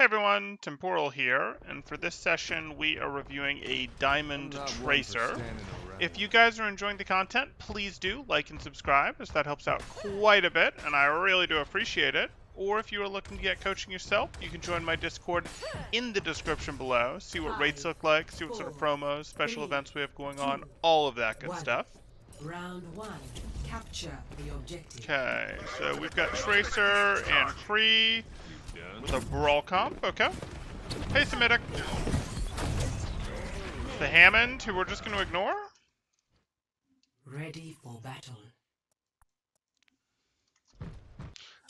Hey everyone, Temporal here, and for this session we are reviewing a Diamond Tracer. If you guys are enjoying the content, please do like and subscribe, as that helps out quite a bit, and I really do appreciate it. Or if you are looking to get coaching yourself, you can join my Discord in the description below, see what rates look like, see what sort of promos, special events we have going on, all of that good stuff. Round one, capture the objective. Okay, so we've got Tracer and Mccree with a brawl comp, okay. Hey Semitic. The Hammond, who we're just going to ignore? Ready for battle.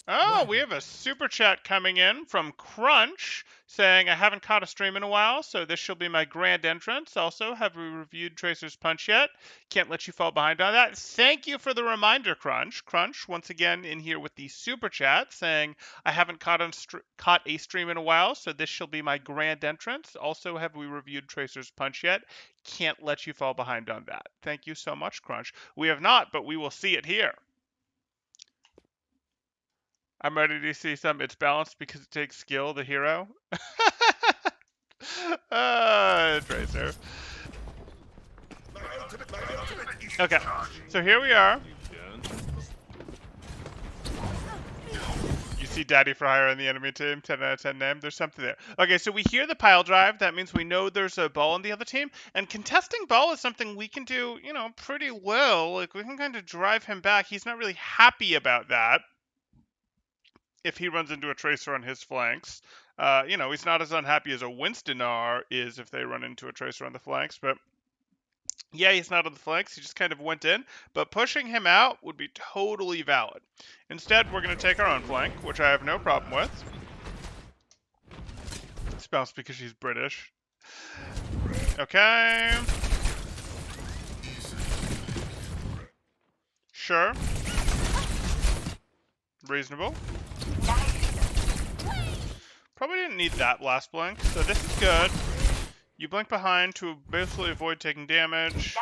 Oh, we have a super chat coming in from Crunch saying, I haven't caught a stream in a while, so this shall be my grand entrance. Also, have we reviewed Tracer's Punch yet? Can't let you fall behind on that. Thank you for the reminder, Crunch. Crunch, once again, in here with the super chat saying, I haven't caught a stream in a while, so this shall be my grand entrance. Also, have we reviewed Tracer's Punch yet? Can't let you fall behind on that. Thank you so much, Crunch. We have not, but we will see it here. I'm ready to see some. It's balanced because it takes skill, the hero. Tracer. Okay, so here we are. You see Daddy for Hire on the enemy team, 10 out of 10 name. There's something there. Okay, so we hear the pile drive. That means we know there's a ball on the other team. And contesting ball is something we can do, pretty well. Like, we can kind of drive him back. He's not really happy about that. If he runs into a Tracer on his flanks. He's not as unhappy as a Winston is if they run into a Tracer on the flanks, but yeah, he's not on the flanks. He just kind of went in, but pushing him out would be totally valid. Instead, we're going to take our own flank, which I have no problem with. It's bounced because she's British. Okay. Sure. Reasonable. Probably didn't need that last blink, so this is good. You blink behind to basically avoid taking damage.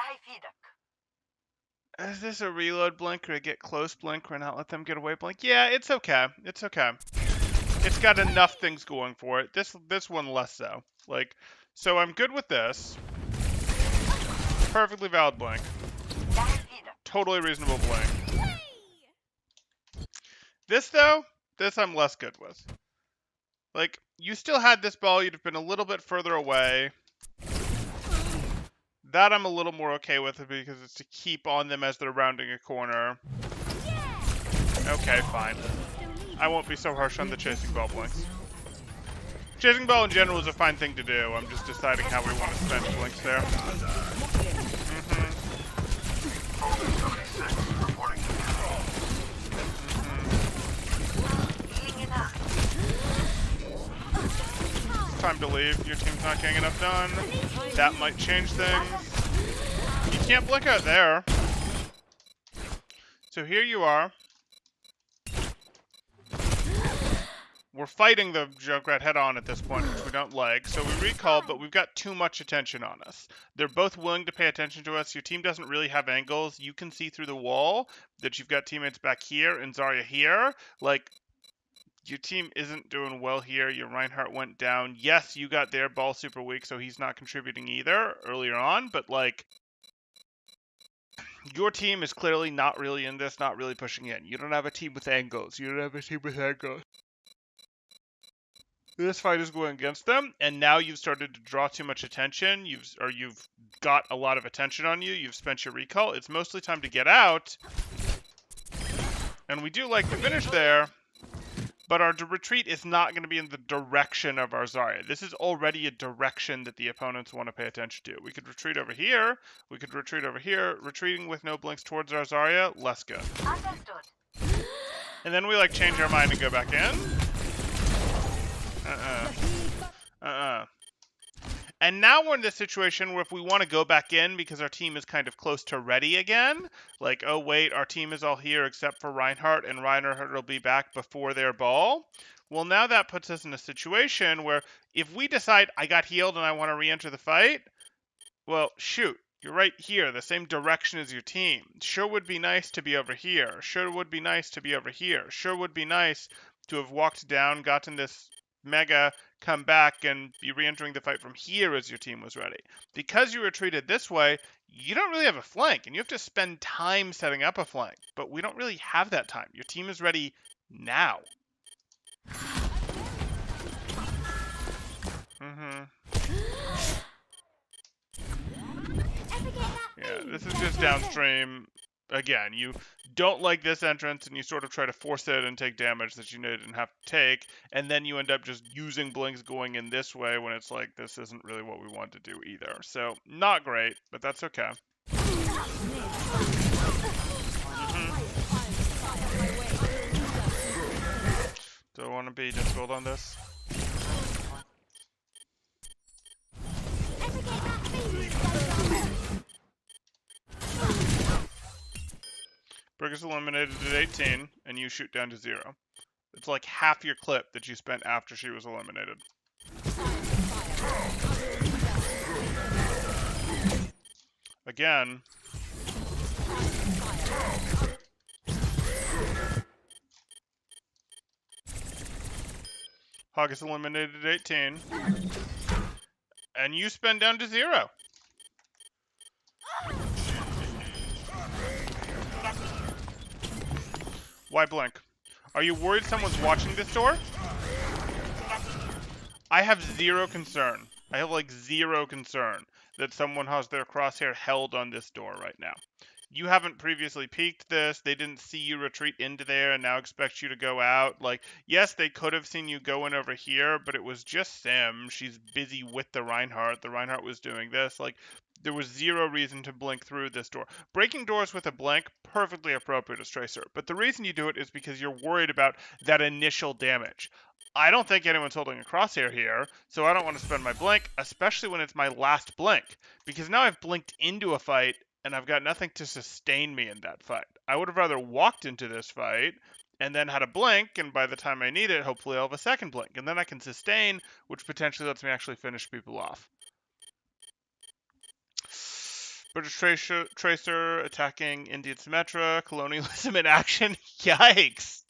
Is this a reload blink or a get close blink or not let them get away blink? Yeah, it's okay. It's okay. It's got enough things going for it. This one less so. So I'm good with this. Perfectly valid blink. Totally reasonable blink. This I'm less good with. You still had this ball, you'd have been a little bit further away. That I'm a little more okay with because it's to keep on them as they're rounding a corner. Okay, fine. I won't be so harsh on the chasing ball blinks. Chasing ball in general is a fine thing to do. I'm just deciding how we want to spend blinks there. Time to leave. Your team's not getting enough done. That might change things. You can't blink out there. So here you are. We're fighting the Junkrat head-on at this point, which we don't like. So we recall, but we've got too much attention on us. They're both willing to pay attention to us. Your team doesn't really have angles. You can see through the wall that you've got teammates back here and Zarya here. Your team isn't doing well here. Your Reinhardt went down. Yes, you got their ball super weak, so he's not contributing either earlier on. But, your team is clearly not really in this, not really pushing in. You don't have a team with angles. This fight is going against them, and now you've started to draw too much attention. You've got a lot of attention on you. You've spent your recall. It's mostly time to get out. And we do like the finish there. But our retreat is not going to be in the direction of our Zarya. This is already a direction that the opponents want to pay attention to. We could retreat over here. We could retreat over here. Retreating with no blinks towards our Zarya, less good. Understood. And then we change our mind and go back in. And now we're in this situation where if we want to go back in because our team is kind of close to ready again, oh wait, our team is all here except for Reinhardt, and Reinhardt will be back before their ball. Well, now that puts us in a situation where if we decide I got healed and I want to re-enter the fight, well, shoot, you're right here, the same direction as your team. Sure would be nice to be over here. Sure would be nice to be over here. Sure would be nice to have walked down, gotten this Mega come back and be re-entering the fight from here as your team was ready. Because you retreated this way, you don't really have a flank, and you have to spend time setting up a flank. But we don't really have that time. Your team is ready now. Yeah, this is just downstream. Again, you don't like this entrance, and you sort of try to force it and take damage that you didn't have to take, and then you end up just using blinks going in this way when it's like, this isn't really what we want to do either. So, not great, but that's okay. Do I want to be difficult on this? Brick is eliminated at 18, and you shoot down to 0. It's like half your clip that you spent after she was eliminated. Again. Hog is eliminated at 18. And you spend down to 0. Why blink? Are you worried someone's watching this door? I have zero concern. I have like zero concern that someone has their crosshair held on this door right now. You haven't previously peeked this. They didn't see you retreat into there and now expect you to go out. Like, yes, they could have seen you go in over here, but it was just Sim. She's busy with the Reinhardt. The Reinhardt was doing this. Like, there was zero reason to blink through this door. Breaking doors with a blink, perfectly appropriate as Tracer. But the reason you do it is because you're worried about that initial damage. I don't think anyone's holding a crosshair here, so I don't want to spend my blink, especially when it's my last blink. Because now I've blinked into a fight, and I've got nothing to sustain me in that fight. I would have rather walked into this fight and then had a blink, and by the time I need it, hopefully I'll have a second blink. And then I can sustain, which potentially lets me actually finish people off. British Tracer attacking Indian Symmetra, colonialism in action. Yikes!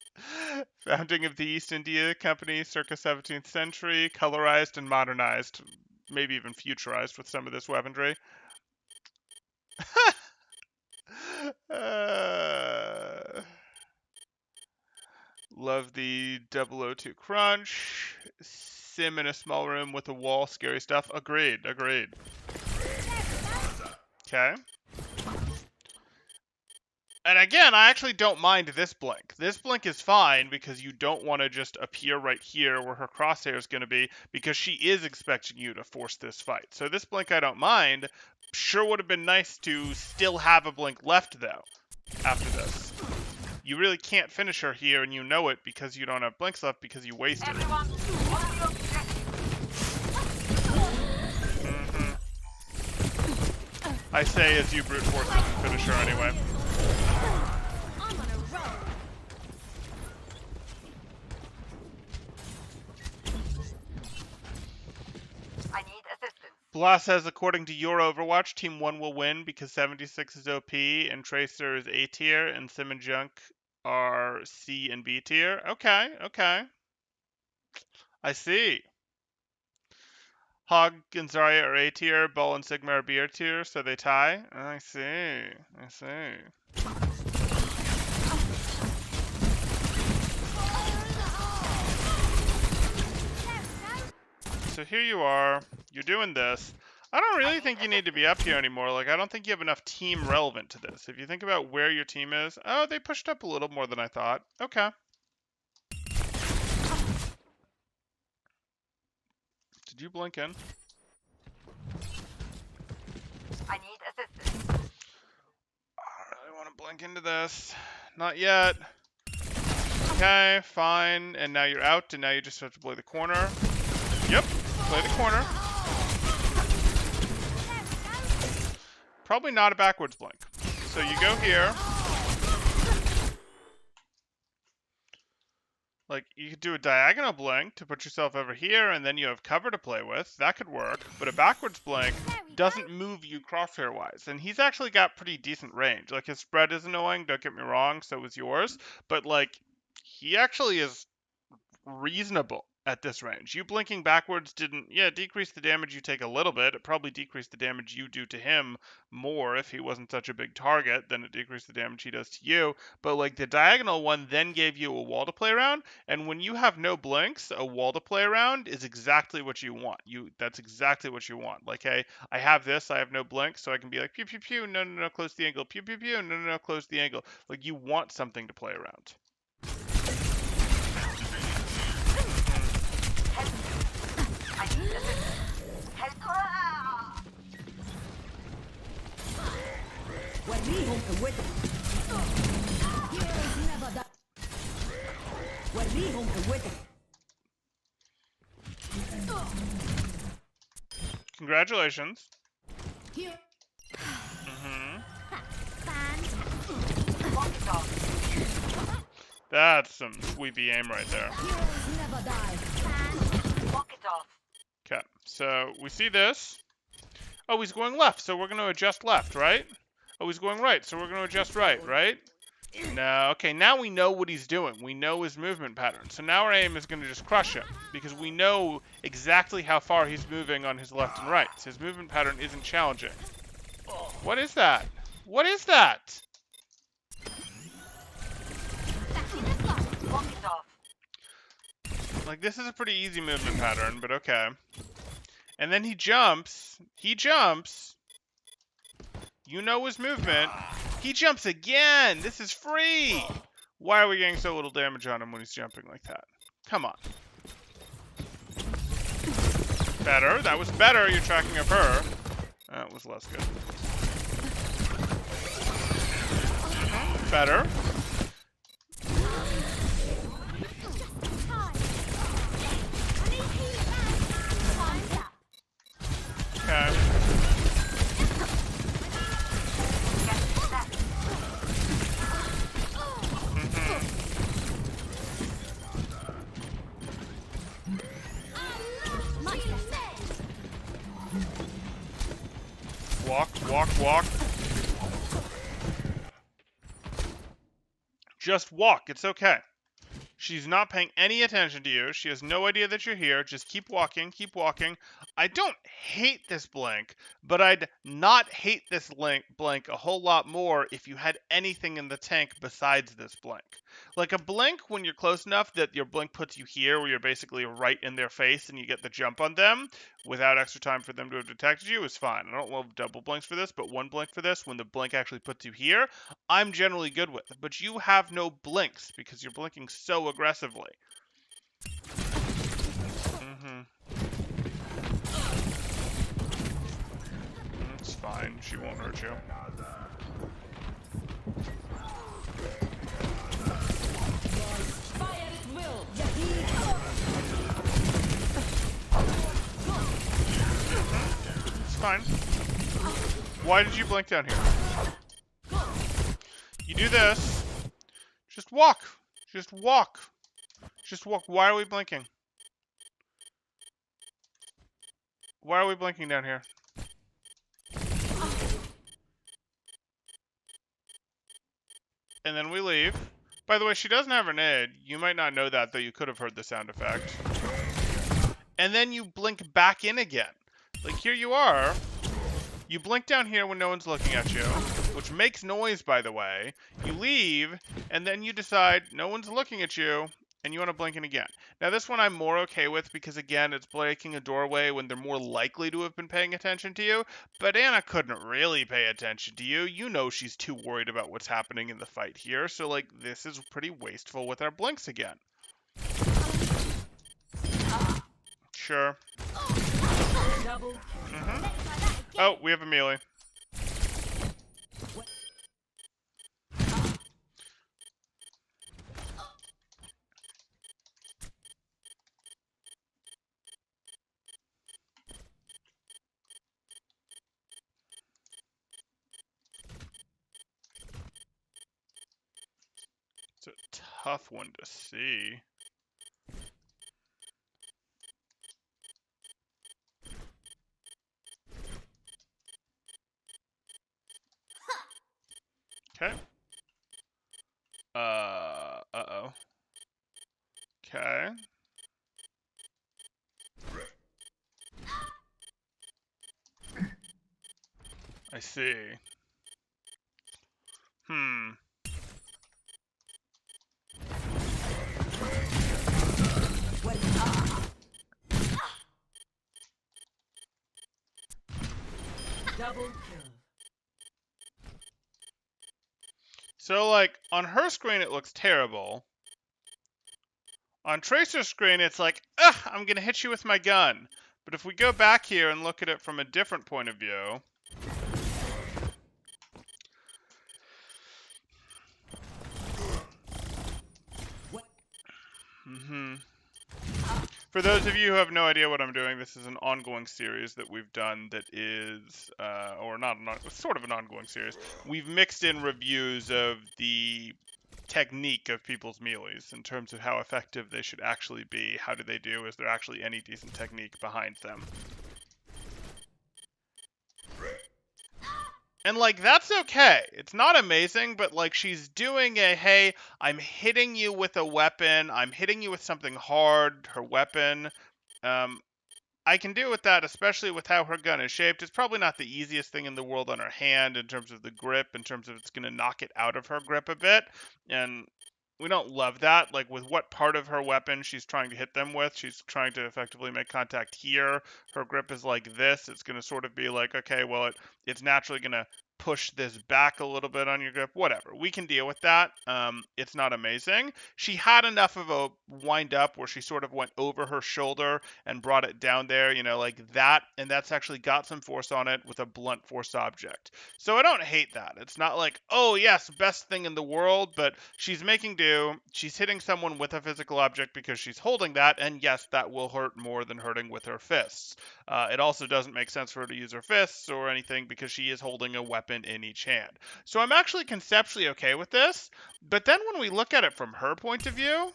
Founding of the East India Company circa 17th century, colorized and modernized, maybe even futurized with some of this weaponry. Love the 002 crunch. Sim in a small room with a wall, scary stuff. Agreed. Okay. And again, I actually don't mind this blink. This blink is fine because you don't want to just appear right here where her crosshair is going to be because she is expecting you to force this fight. So this blink I don't mind. Sure would have been nice to still have a blink left though after this. You really can't finish her here and you know it because you don't have blinks left because you wasted it. I say as you brute force it and finish her anyway. Blah says, according to your Overwatch, Team 1 will win because 76 is OP and Tracer is A tier and Sim and Junk are C and B tier. Okay. I see. Hog and Zarya are A tier, Ball and Sigma are B tier, so they tie. I see. So here you are, you're doing this. I don't really think you need to be up here anymore. Like, I don't think you have enough team relevant to this. If you think about where your team is, oh, they pushed up a little more than I thought. Okay. Did you blink in? I need assistance. I don't really want to blink into this. Not yet. Okay, fine. And now you're out, and now you just have to play the corner. Yep, play the corner. Probably not a backwards blink. So you go here. Like, you could do a diagonal blink to put yourself over here, and then you have cover to play with. That could work. But a backwards blink doesn't move you crosshair-wise. And he's actually got pretty decent range. Like, his spread is annoying, don't get me wrong, so is yours. But, like, he actually is reasonable at this range. You blinking backwards didn't, yeah, decrease the damage you take a little bit. It probably decreased the damage you do to him more if he wasn't such a big target than it decreased the damage he does to you. But like the diagonal one then gave you a wall to play around, and when you have no blinks, a wall to play around is exactly what you want. That's exactly what you want. Like, hey, I have this, I have no blinks, so I can be like pew pew pew, no no no, close the angle, pew pew pew, no no no, close the angle. Like you want something to play around. وريهم قوتك. Heroes never die. وريهم قوتك. Congratulations. Here. That's some sweepy aim right there. Heroes never die. Okay, so we see this. Oh, he's going left, so we're going to adjust left, right? Oh, he's going right, so we're going to adjust right, right? No, okay, now we know what he's doing. We know his movement pattern. So now our aim is going to just crush him, because we know exactly how far he's moving on his left and right. So his movement pattern isn't challenging. What is that? What is that? Like, this is a pretty easy movement pattern, but okay. And then he jumps. He jumps. You know his movement. He jumps again. This is free. Why are we getting so little damage on him when he's jumping like that? Come on. Better. That was better. You're tracking of her. That was less good. Better. Okay. Walk, walk, walk. Just walk. It's okay. She's not paying any attention to you. She has no idea that you're here. Just keep walking, keep walking. I don't hate this blink, but I'd not hate this blink a whole lot more if you had anything in the tank besides this blink. Like a blink when you're close enough that your blink puts you here where you're basically right in their face and you get the jump on them without extra time for them to have detected you is fine. I don't love double blinks for this, but one blink for this, when the blink actually puts you here, I'm generally good with. But you have no blinks because you're blinking so aggressively. It's fine. She won't hurt you. Fire at will. It's fine. Why did you blink down here? You do this. Just walk. Just walk. Just walk. Why are we blinking? Why are we blinking down here? And then we leave. By the way, she doesn't have an aid. You might not know that, though you could have heard the sound effect. And then you blink back in again. Like, here you are. You blink down here when no one's looking at you, which makes noise, by the way. You leave, and then you decide no one's looking at you, and you want to blink in again. Now, this one I'm more okay with because, again, it's breaking a doorway when they're more likely to have been paying attention to you. But Anna couldn't really pay attention to you. You know she's too worried about what's happening in the fight here. So, like, this is pretty wasteful with our blinks again. Sure. Oh, we have a melee. It's a tough one to see. Okay. Uh-oh. Okay. I see. Hmm. Double kill. So, like, on her screen, it looks terrible. On Tracer's screen, it's like, ugh, I'm going to hit you with my gun. But if we go back here and look at it from a different point of view, for those of you who have no idea what I'm doing, this is an ongoing series that we've done that is, or not, sort of an ongoing series. We've mixed in reviews of the technique of people's melees in terms of how effective they should actually be. How do they do? Is there actually any decent technique behind them? And, like, that's okay. It's not amazing, but, like, she's doing a, hey, I'm hitting you with a weapon. I'm hitting you with something hard, her weapon. Um, I can deal with that, especially with how her gun is shaped. It's probably not the easiest thing in the world on her hand in terms of the grip, in terms of it's going to knock it out of her grip a bit. And we don't love that. Like, with what part of her weapon she's trying to hit them with, she's trying to effectively make contact here. Her grip is like this. It's going to sort of be like, okay, well, it's naturally going to push this back a little bit on your grip. Whatever. We can deal with that. It's not amazing. She had enough of a wind up where she sort of went over her shoulder and brought it down there, like that. And that's actually got some force on it with a blunt force object. So I don't hate that. It's not like, oh, yes, best thing in the world, but she's making do. She's hitting someone with a physical object because she's holding that, and yes, that will hurt more than hurting with her fists. It also doesn't make sense for her to use her fists or anything because she is holding a weapon in each hand. So I'm actually conceptually okay with this, but then when we look at it from her point of view,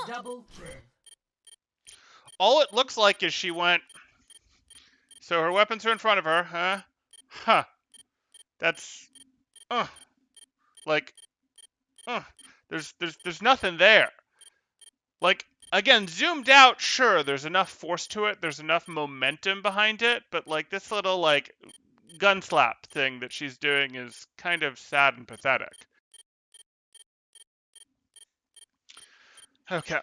Double kill. all it looks like is she went, so her weapons are in front of her, huh? Huh. That's, like, there's nothing there. Like, again, zoomed out, sure, there's enough force to it, there's enough momentum behind it, but, like, this little, like, gun slap thing that she's doing is kind of sad and pathetic. Okay.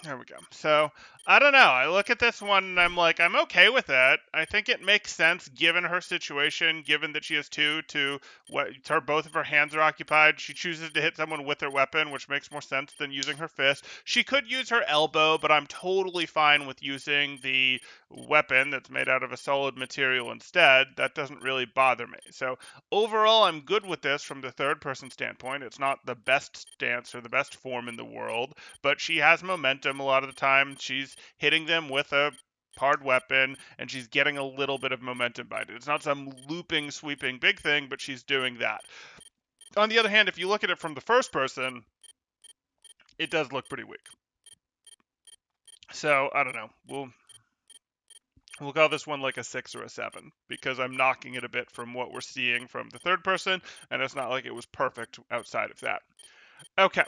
There we go. So, I don't know. I look at this one and I'm like, I'm okay with it. I think it makes sense given her situation, given that she has both of her hands are occupied. She chooses to hit someone with her weapon, which makes more sense than using her fist. She could use her elbow, but I'm totally fine with using the weapon that's made out of a solid material instead. That doesn't really bother me. So, overall, I'm good with this from the third person standpoint. It's not the best stance or the best form in the world, but she has momentum a lot of the time. She's hitting them with a hard weapon, and she's getting a little bit of momentum by it. It's not some looping, sweeping big thing, but she's doing that. On the other hand, if you look at it from the first person, it does look pretty weak. So, I don't know. We'll call this one like a 6 or a 7 because I'm knocking it a bit from what we're seeing from the third person, and it's not like it was perfect outside of that. Okay.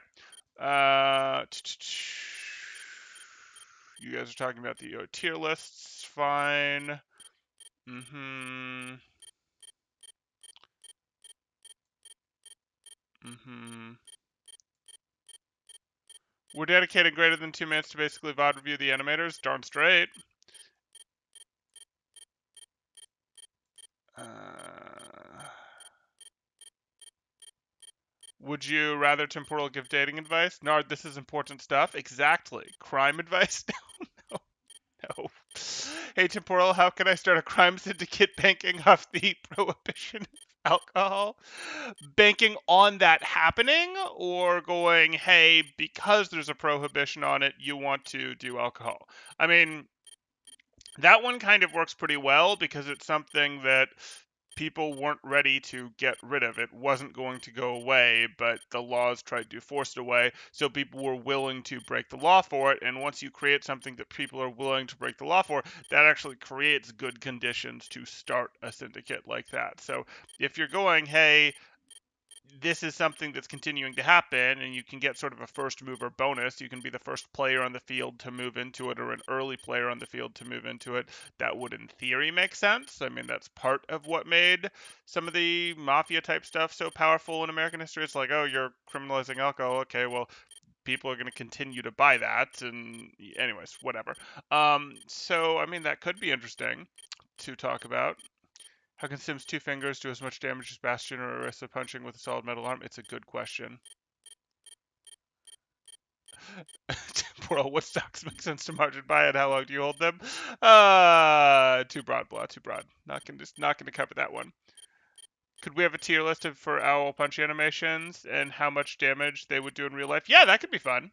You guys are talking about the tier lists. Fine. We're dedicating greater than 2 minutes to basically VOD review the animators. Darn straight. Would you rather Temporal give dating advice? Nard, this is important stuff. Exactly. Crime advice? No, no. Hey, Temporal, how can I start a crime syndicate banking off the prohibition of alcohol? Banking on that happening, or going, hey, because there's a prohibition on it, you want to do alcohol? I mean, that one kind of works pretty well because it's something that people weren't ready to get rid of. It wasn't going to go away, but the laws tried to force it away, so people were willing to break the law for it. And once you create something that people are willing to break the law for, that actually creates good conditions to start a syndicate like that. So if you're going, hey, this is something that's continuing to happen, and you can get sort of a first mover bonus. You can be the first player on the field to move into it, or an early player on the field to move into it. That would, in theory, make sense. I mean, that's part of what made some of the mafia type stuff so powerful in American history. It's like, oh, you're criminalizing alcohol. Okay, well, people are going to continue to buy that, and anyways, whatever. So I mean, that could be interesting to talk about. How can Sim's two fingers do as much damage as Bastion or Orisa punching with a solid metal arm? It's a good question. Temporal, what stocks make sense to margin buy and how long do you hold them? Too broad, blah, too broad. Not gonna cover that one. Could we have a tier list for owl punch animations and how much damage they would do in real life? Yeah, that could be fun.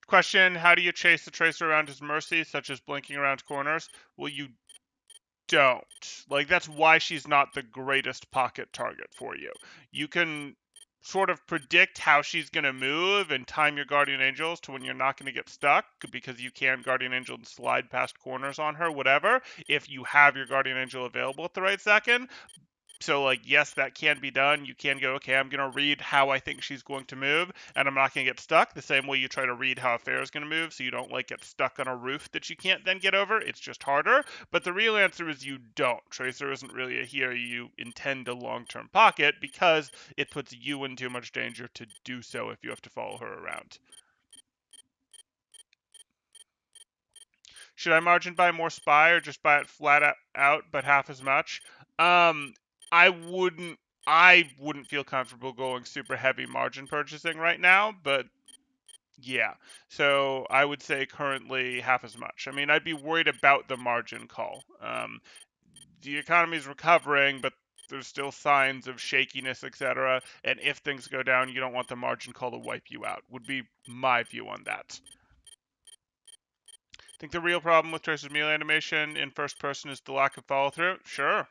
Question, how do you chase the tracer around his mercy, such as blinking around corners? Well, you don't. Like, that's why she's not the greatest pocket target for you. You can sort of predict how she's going to move and time your Guardian Angels to when you're not going to get stuck, because you can Guardian Angel and slide past corners on her, whatever, if you have your Guardian Angel available at the right second. So, like, yes, that can be done. You can go, okay, I'm going to read how I think she's going to move, and I'm not going to get stuck. The same way you try to read how a fair is going to move, so you don't, like, get stuck on a roof that you can't then get over. It's just harder. But the real answer is you don't. Tracer isn't really a hero you intend a long-term pocket, because it puts you in too much danger to do so if you have to follow her around. Should I margin buy more spy or just buy it flat out but half as much? I wouldn't feel comfortable going super heavy margin purchasing right now, but yeah. So I would say currently half as much. I mean, I'd be worried about the margin call. The economy is recovering, but there's still signs of shakiness, etc. And if things go down, you don't want the margin call to wipe you out. Would be my view on that. Think the real problem with Tracer's melee animation in first person is the lack of follow through? Sure.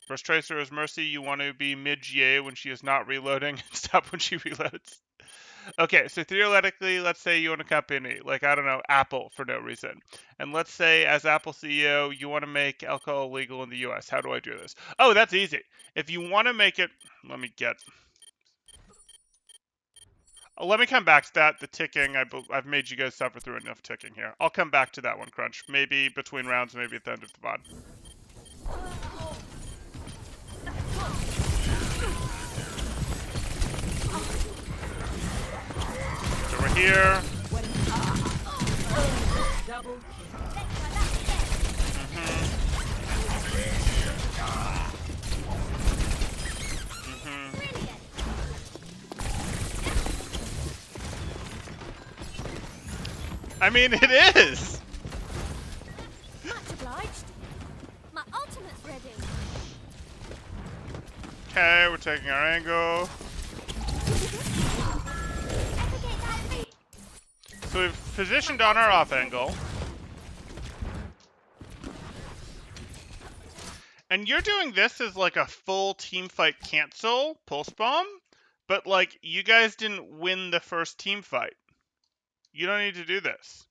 First Tracer is Mercy, you want to be mid-GA when she is not reloading and stop when she reloads. Okay, so theoretically, let's say you own a company, like, I don't know, Apple, for no reason. And let's say, as Apple CEO, you want to make alcohol legal in the US. How do I do this? Oh, that's easy. If you want to make it... Let me come back to that. The ticking, I've made you guys suffer through enough ticking here. I'll come back to that one, Crunch. Maybe between rounds, maybe at the end of the VOD. So we're here. Double I mean, it is! Much obliged. My ultimate's ready. Okay, we're taking our angle. So we've positioned on our off angle. And you're doing this as like a full team fight cancel pulse bomb, but like you guys didn't win the first team fight. You don't need to do this.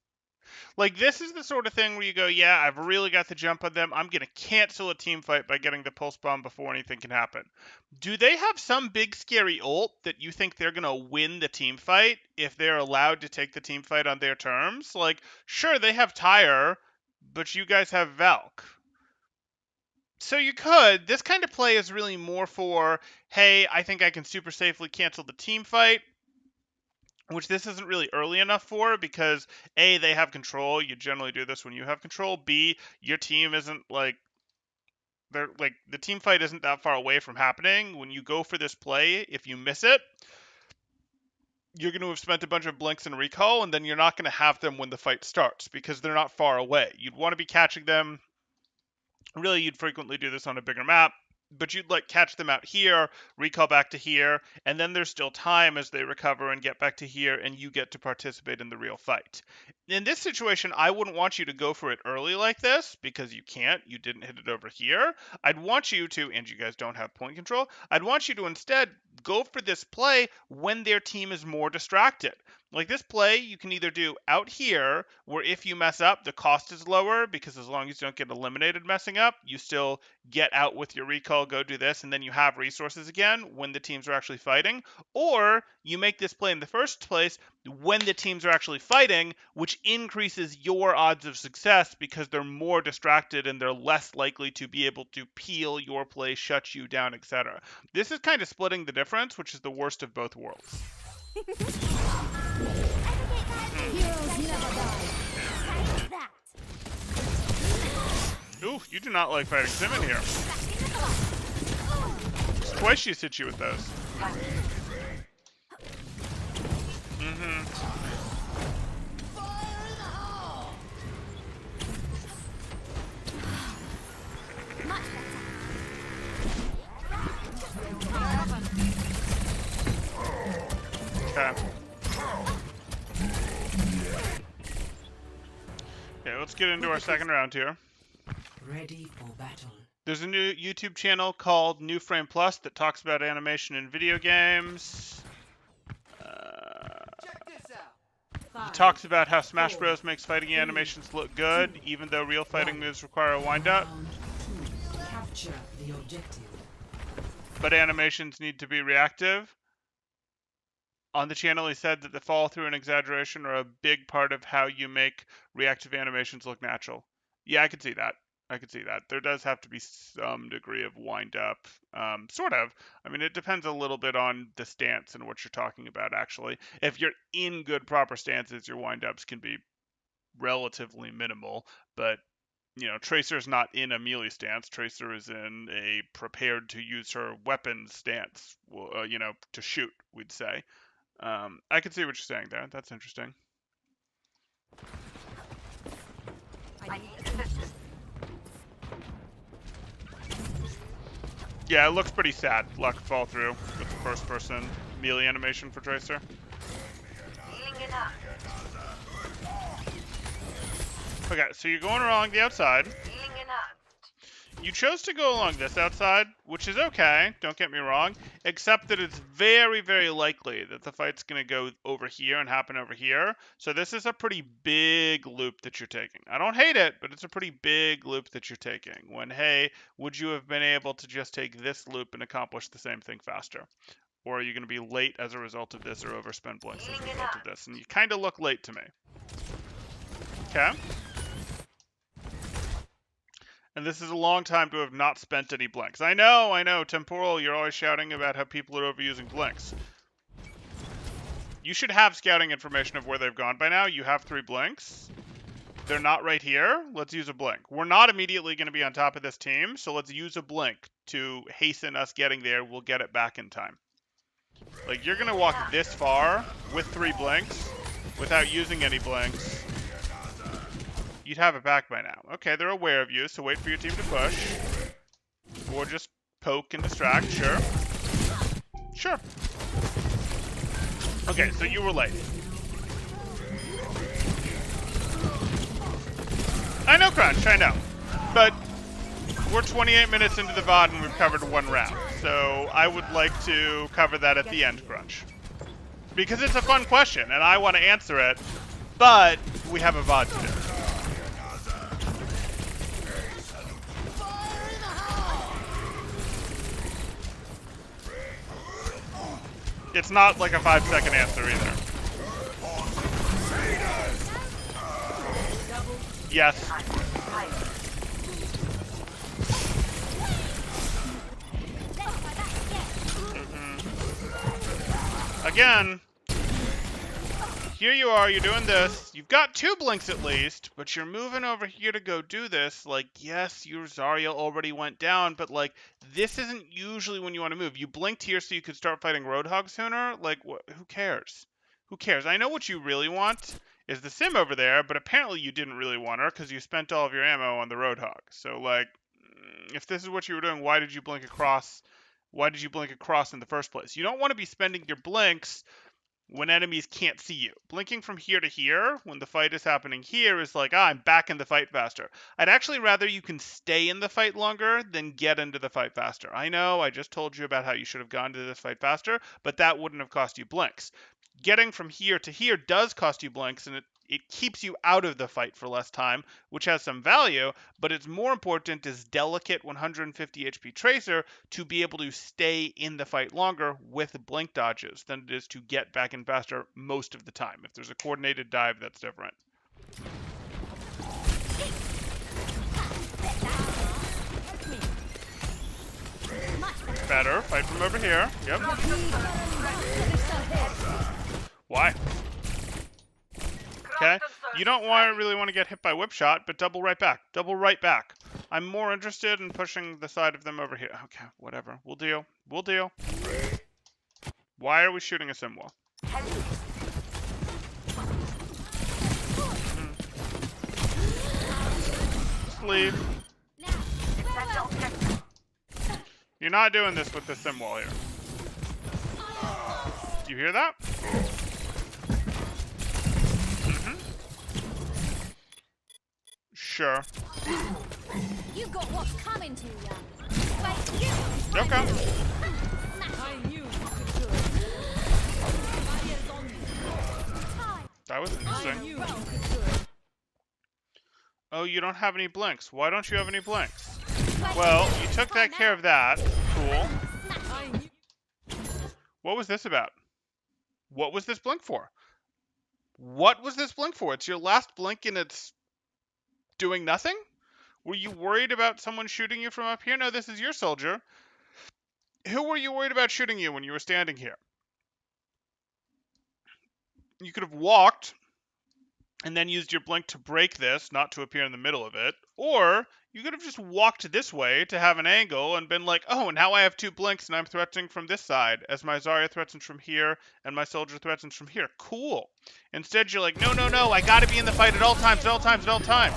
Like, this is the sort of thing where you go, yeah, I've really got the jump on them. I'm going to cancel a team fight by getting the pulse bomb before anything can happen. Do they have some big scary ult that you think they're going to win the team fight if they're allowed to take the team fight on their terms? Like, sure, they have Tyre, but you guys have Valk. So you could. This kind of play is really more for, hey, I think I can super safely cancel the team fight, which this isn't really early enough for, because A, they have control. You generally do this when you have control. B, your team isn't like, they're like, the team fight isn't that far away from happening. When you go for this play, if you miss it, you're going to have spent a bunch of blinks and recall, and then you're not going to have them when the fight starts because they're not far away. You'd want to be catching them. Really, you'd frequently do this on a bigger map, but you'd like catch them out here, recall back to here, and then there's still time as they recover and get back to here, and you get to participate in the real fight. In this situation, I wouldn't want you to go for it early like this, because you can't. You didn't hit it over here. I'd want you to, and you guys don't have point control, I'd want you to instead go for this play when their team is more distracted. Like this play, you can either do out here, where if you mess up, the cost is lower because as long as you don't get eliminated messing up, you still get out with your recall, go do this, and then you have resources again when the teams are actually fighting. Or you make this play in the first place when the teams are actually fighting, which increases your odds of success because they're more distracted and they're less likely to be able to peel your play, shut you down, etc. This is kind of splitting the difference, which is the worst of both worlds. Heroes never die. Take that. Ooh, you do not like fighting Sim in here. It's twice she's hit you with those. Much Okay. Okay, let's get into our second round here. Ready for battle. There's a new YouTube channel called New Frame Plus that talks about animation in video games. He talks about how Smash Bros. Makes fighting animations look good, even though real fighting moves require a wind-up. Round 2. Capture the objective. But animations need to be reactive. On the channel, he said that the follow-through and exaggeration are a big part of how you make reactive animations look natural. Yeah, I could see that. I could see that. There does have to be some degree of wind-up. Sort of. I mean, it depends a little bit on the stance and what you're talking about, actually. If you're in good, proper stances, your wind-ups can be relatively minimal, but Tracer's not in a melee stance. Tracer is in a prepared to use her weapon stance, to shoot, we'd say. I can see what you're saying there. That's interesting. Yeah, it looks pretty sad. Luck fall through with the first person melee animation for Tracer. Okay, so you're going along the outside. You chose to go along this outside, which is okay, don't get me wrong, except that it's very, very likely that the fight's going to go over here and happen over here. So this is a pretty big loop that you're taking. I don't hate it, but it's a pretty big loop that you're taking. When, hey, would you have been able to just take this loop and accomplish the same thing faster? Or are you going to be late as a result of this or overspend blinks as a result of this? And you kind of look late to me. Okay? And this is a long time to have not spent any blinks. I know, Temporal, you're always shouting about how people are overusing blinks. You should have scouting information of where they've gone by now. You have 3 blinks. They're not right here. Let's use a blink. We're not immediately going to be on top of this team, so let's use a blink to hasten us getting there. We'll get it back in time. Like, you're going to walk this far with 3 blinks without using any blinks. You'd have it back by now. Okay, they're aware of you, so wait for your team to push. Or just poke and distract, sure. Sure. Okay, so you were late. I know, Crunch, I know. But we're 28 minutes into the VOD and we've covered 1 round. So I would like to cover that at the end, Crunch. Because it's a fun question, and I want to answer it, but we have a VOD to do. It's not like a 5-second answer either. Yes. Again, here you are, you're doing this. You've got 2 blinks at least, but you're moving over here to go do this. Like, yes, your Zarya already went down, but like, this isn't usually when you want to move. You blinked here so you could start fighting Roadhog sooner. Like, who cares? Who cares? I know what you really want is the Sim over there, but apparently you didn't really want her because you spent all of your ammo on the Roadhog. So like, if this is what you were doing, why did you blink across? Why did you blink across in the first place? You don't want to be spending your blinks when enemies can't see you. Blinking from here to here, when the fight is happening here, is like, I'm back in the fight faster. I'd actually rather you can stay in the fight longer than get into the fight faster. I know, I just told you about how you should have gone to this fight faster, but that wouldn't have cost you blinks. getting from here to here does cost you blinks, and it keeps you out of the fight for less time, which has some value, but it's more important as delicate 150 HP Tracer to be able to stay in the fight longer with blink dodges than it is to get back in faster most of the time. If there's a coordinated dive, that's different. Better. Fight from over here. Yep. Why? Okay. You don't really want to get hit by whip shot, but double right back. Double right back. I'm more interested in pushing the side of them over here. Okay, whatever. We'll deal. We'll deal. Why are we shooting a sim wall? Just leave. You're not doing this with the sim wall here. Do you hear that? Sure. You got what's coming to you. Okay. I knew you could do it. Fire's on me. That was I interesting. knew you could do it. Oh, you don't have any blinks. Why don't you have any blinks? Well, you took that care of that. Cool. I knew. What was this about? What was this blink for? What was this blink for? It's your last blink and it's doing nothing? Were you worried about someone shooting you from up here? No, this is your soldier. Who were you worried about shooting you when you were standing here? You could have walked and then used your blink to break this, not to appear in the middle of it. Or you could have just walked this way to have an angle and been like, oh, now I have two blinks and I'm threatening from this side as my Zarya threatens from here and my soldier threatens from here. Cool. Instead, you're like, no, no, no, I gotta be in the fight at all times, at all times, at all times.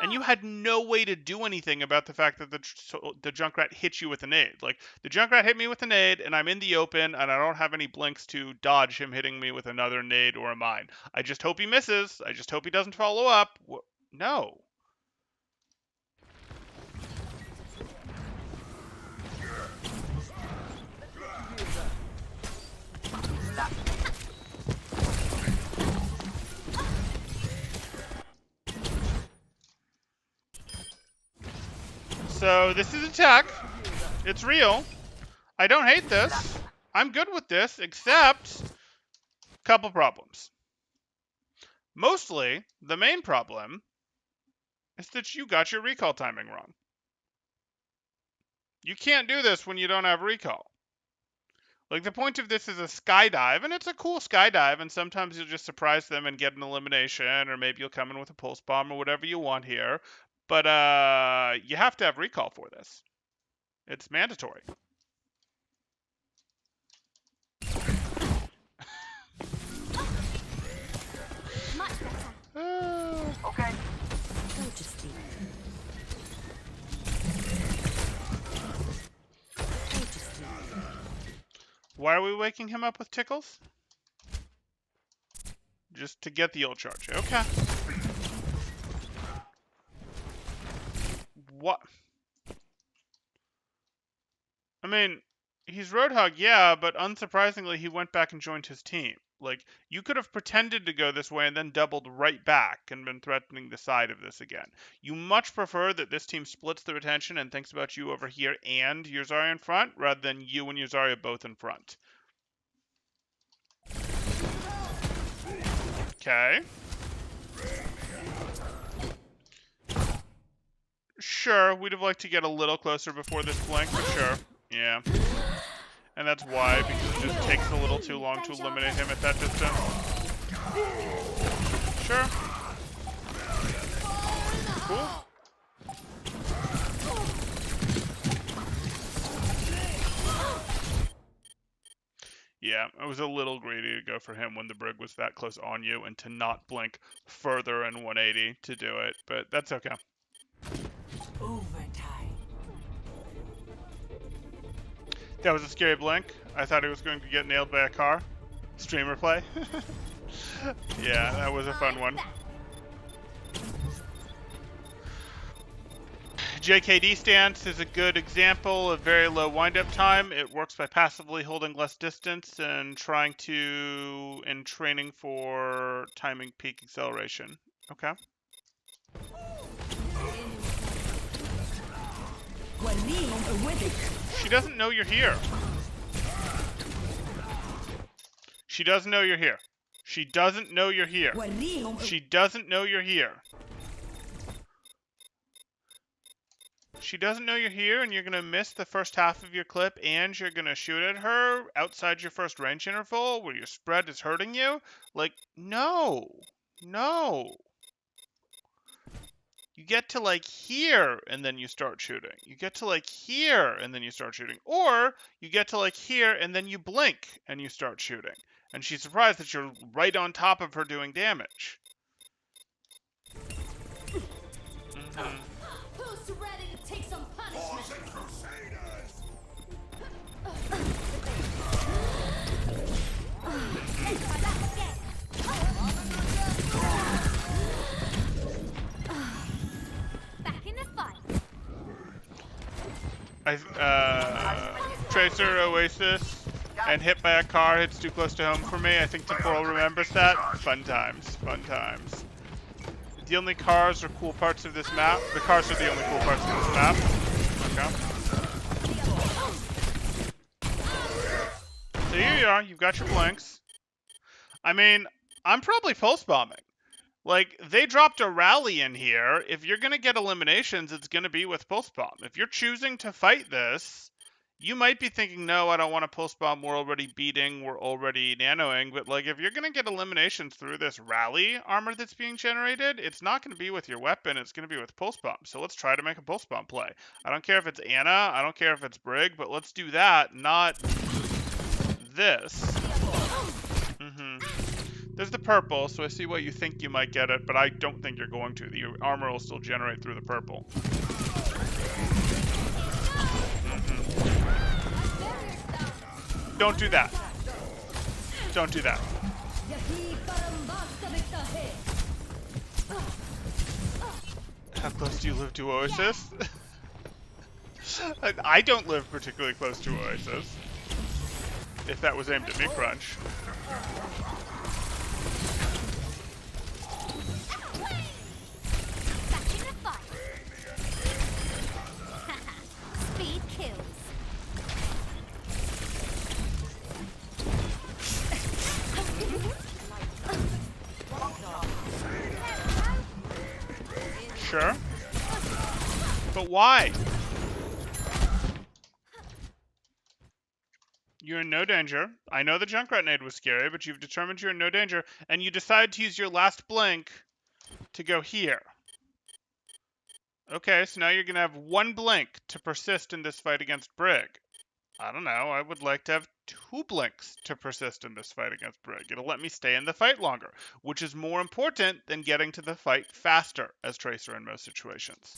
And you had no way to do anything about the fact that the Junkrat hit you with a nade. Like, the Junkrat hit me with a nade, and I'm in the open, and I don't have any blinks to dodge him hitting me with another nade or a mine. I just hope he misses. I just hope he doesn't follow up. No. So this is a tech. It's real. I don't hate this. I'm good with this, except a couple problems. Mostly, the main problem is that you got your recall timing wrong. You can't do this when you don't have recall. Like, the point of this is a skydive, and it's a cool skydive, and sometimes you'll just surprise them and get an elimination, or maybe you'll come in with a pulse bomb or whatever you want here. But you have to have recall for this. It's mandatory. Much better. Okay. Go to sleep. Go to sleep. Why are we waking him up with tickles? Just to get the ult charge. Okay. What? I mean, he's Roadhog, yeah, but unsurprisingly, he went back and joined his team. Like, you could have pretended to go this way and then doubled right back and been threatening the side of this again. You much prefer that this team splits the attention and thinks about you over here and your Zarya in front, rather than you and your Zarya both in front. Okay. Sure, we'd have liked to get a little closer before this blink, but sure. Yeah. And that's why, because it just takes a little too long to eliminate him at that distance. Sure. Cool. Yeah, it was a little greedy to go for him when the brig was that close on you and to not blink further in 180 to do it, but that's okay. Overtime. That was a scary blink. I thought he was going to get nailed by a car. Streamer play. Yeah, that was a fun one. JKD stance is a good example of very low wind-up time. It works by passively holding less distance and trying to, in training for timing peak acceleration. Okay. She doesn't know you're here. She doesn't know you're here. She doesn't know you're here. She doesn't know you're here. She doesn't know you're here, and you're going to miss the first half of your clip, and you're going to shoot at her outside your first range interval where your spread is hurting you? Like, no. No. You get to, like, here, and then you start shooting. You get to, like, here, and then you start shooting. Or, you get to, like, here, and then you blink, and you start shooting. And she's surprised that you're right on top of her doing damage. Mm-hmm. Who's ready to take some punishment? Back in the fight. Tracer, Oasis, and hit by a car hits too close to home for me. I think Temporal remembers that. Fun times, fun times. The only cars are cool parts of this map. The cars are the only cool parts of this map. Okay. So here you are. You've got your blinks. I mean, I'm probably pulse bombing. Like, they dropped a rally in here. If you're going to get eliminations, it's going to be with pulse bomb. If you're choosing to fight this, you might be thinking, no, I don't want to pulse bomb. We're already beating. We're already nanoing. But, like, if you're going to get eliminations through this rally armor that's being generated, it's not going to be with your weapon. It's going to be with pulse bomb. So let's try to make a pulse bomb play. I don't care if it's Anna. I don't care if it's Brig. But let's do that, not this. There's the purple, so I see why you think you might get it, but I don't think you're going to. The armor will still generate through the purple. Don't do that. Don't do that. How close do you live to Oasis? I don't live particularly close to Oasis. If that was aimed at me, Crunch. Speed kills. Sure. But why? You're in no danger. I know the Junkrat nade was scary, but you've determined you're in no danger, and you decide to use your last blink to go here. Okay, so now you're going to have one blink to persist in this fight against Brig. I don't know, I would like to have 2 blinks to persist in this fight against Brig. It'll let me stay in the fight longer, which is more important than getting to the fight faster as Tracer in most situations.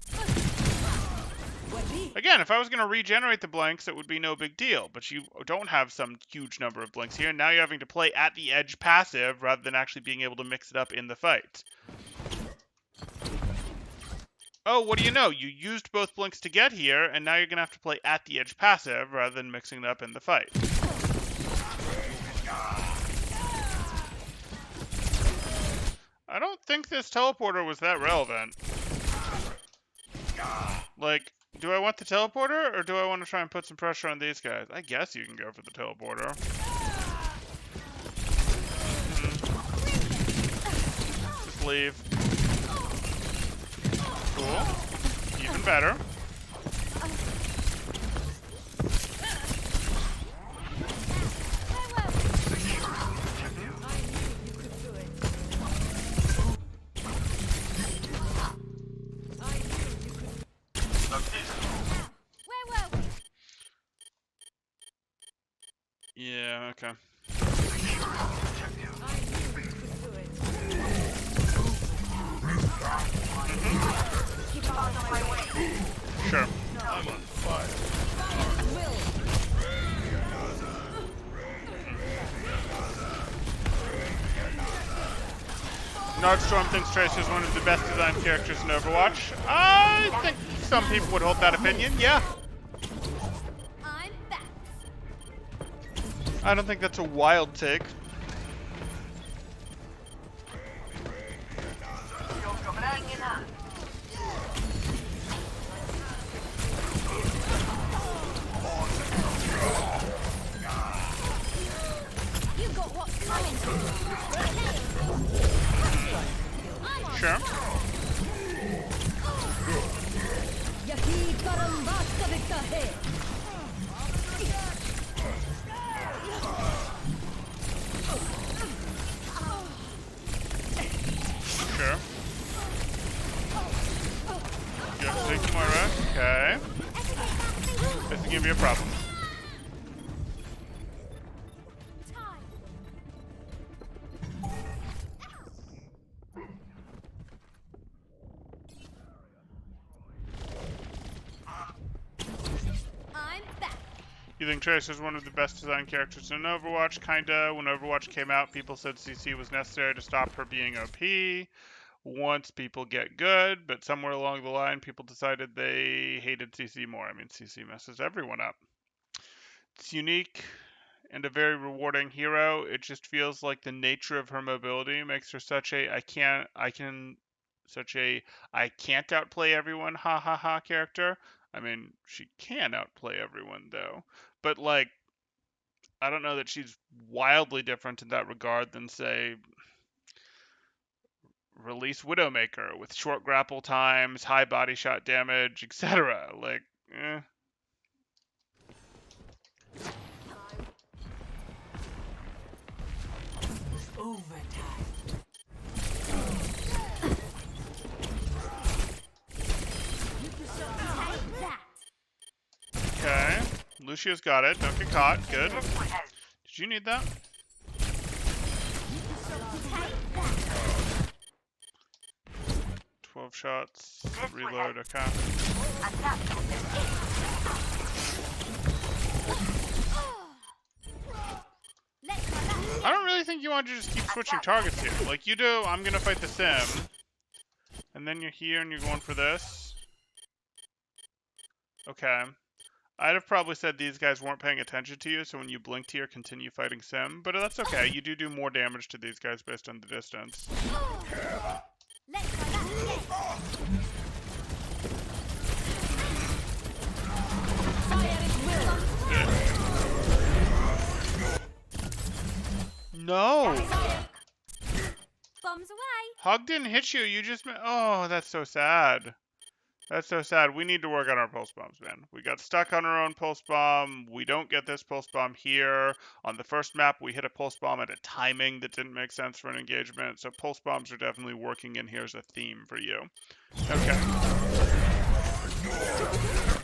Again, if I was going to regenerate the blinks, it would be no big deal, but you don't have some huge number of blinks here, and now you're having to play at the edge passive rather than actually being able to mix it up in the fight. Oh, what do you know? You used both blinks to get here, and now you're going to have to play at the edge passive rather than mixing it up in the fight. I don't think this teleporter was that relevant. Like, do I want the teleporter, or do I want to try and put some pressure on these guys? I guess you can go for the teleporter. Just leave. Cool. Even better. Yeah, okay. Sure. I'm on fire. Nordstorm thinks Tracer is one of the best designed characters in Overwatch. I think some people would hold that opinion, yeah. I'm back. I don't think that's a wild take. You got what's coming to you. Sure. Sure. You have to take Moira. Okay. This is gonna be a problem. I'm back. You think Tracer's one of the best designed characters in Overwatch? Kinda. When Overwatch came out, people said CC was necessary to stop her being OP. Once people get good, but somewhere along the line, people decided they hated CC more. I mean, CC messes everyone up. It's unique and a very rewarding hero. It just feels like the nature of her mobility makes her such a I can't outplay everyone ha ha ha character. I mean, she can outplay everyone though. But like I don't know that she's wildly different in that regard than say release Widowmaker with short grapple times, high body shot damage, etc. Like, eh. Take that. Okay. Lucia's got it. Don't get caught. Good. Did you need that? Take that. 12 shots. Reload. Okay. Let's go back. I don't really think you want to just keep switching targets here. Like you do, I'm gonna fight the sim. And then you're here and you're going for this. Okay. I'd have probably said these guys weren't paying attention to you, so when you blinked here, continue fighting sim. But that's okay. You do more damage to these guys based on the distance. Let's go back. No! Bombs away. Hug didn't hit you. You just... Oh, that's so sad. That's so sad. We need to work on our pulse bombs, man. We got stuck on our own pulse bomb. We don't get this pulse bomb here. On the first map, we hit a pulse bomb at a timing that didn't make sense for an engagement. So pulse bombs are definitely working in here as a theme for you. Okay.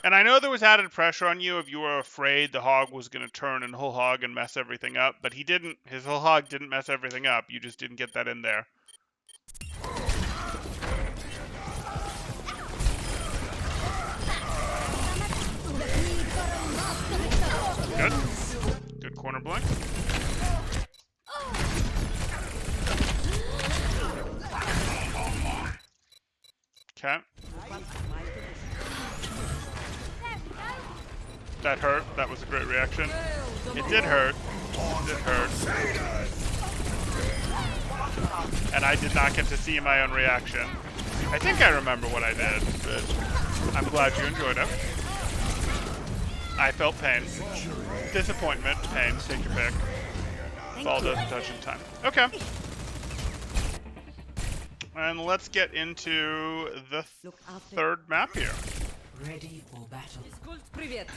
And I know there was added pressure on you if you were afraid the hog was going to turn and whole hog and mess everything up. But he didn't. His whole hog didn't mess everything up. You just didn't get that in there. Good. Good corner blink. Okay. That hurt. That was a great reaction. It did hurt. It did hurt. And I did not get to see my own reaction. I think I remember what I did, but I'm glad you enjoyed it. I felt pain. Disappointment, pain, take your pick. Ball doesn't touch in time. Okay. And let's get into the third map here. Ready for battle.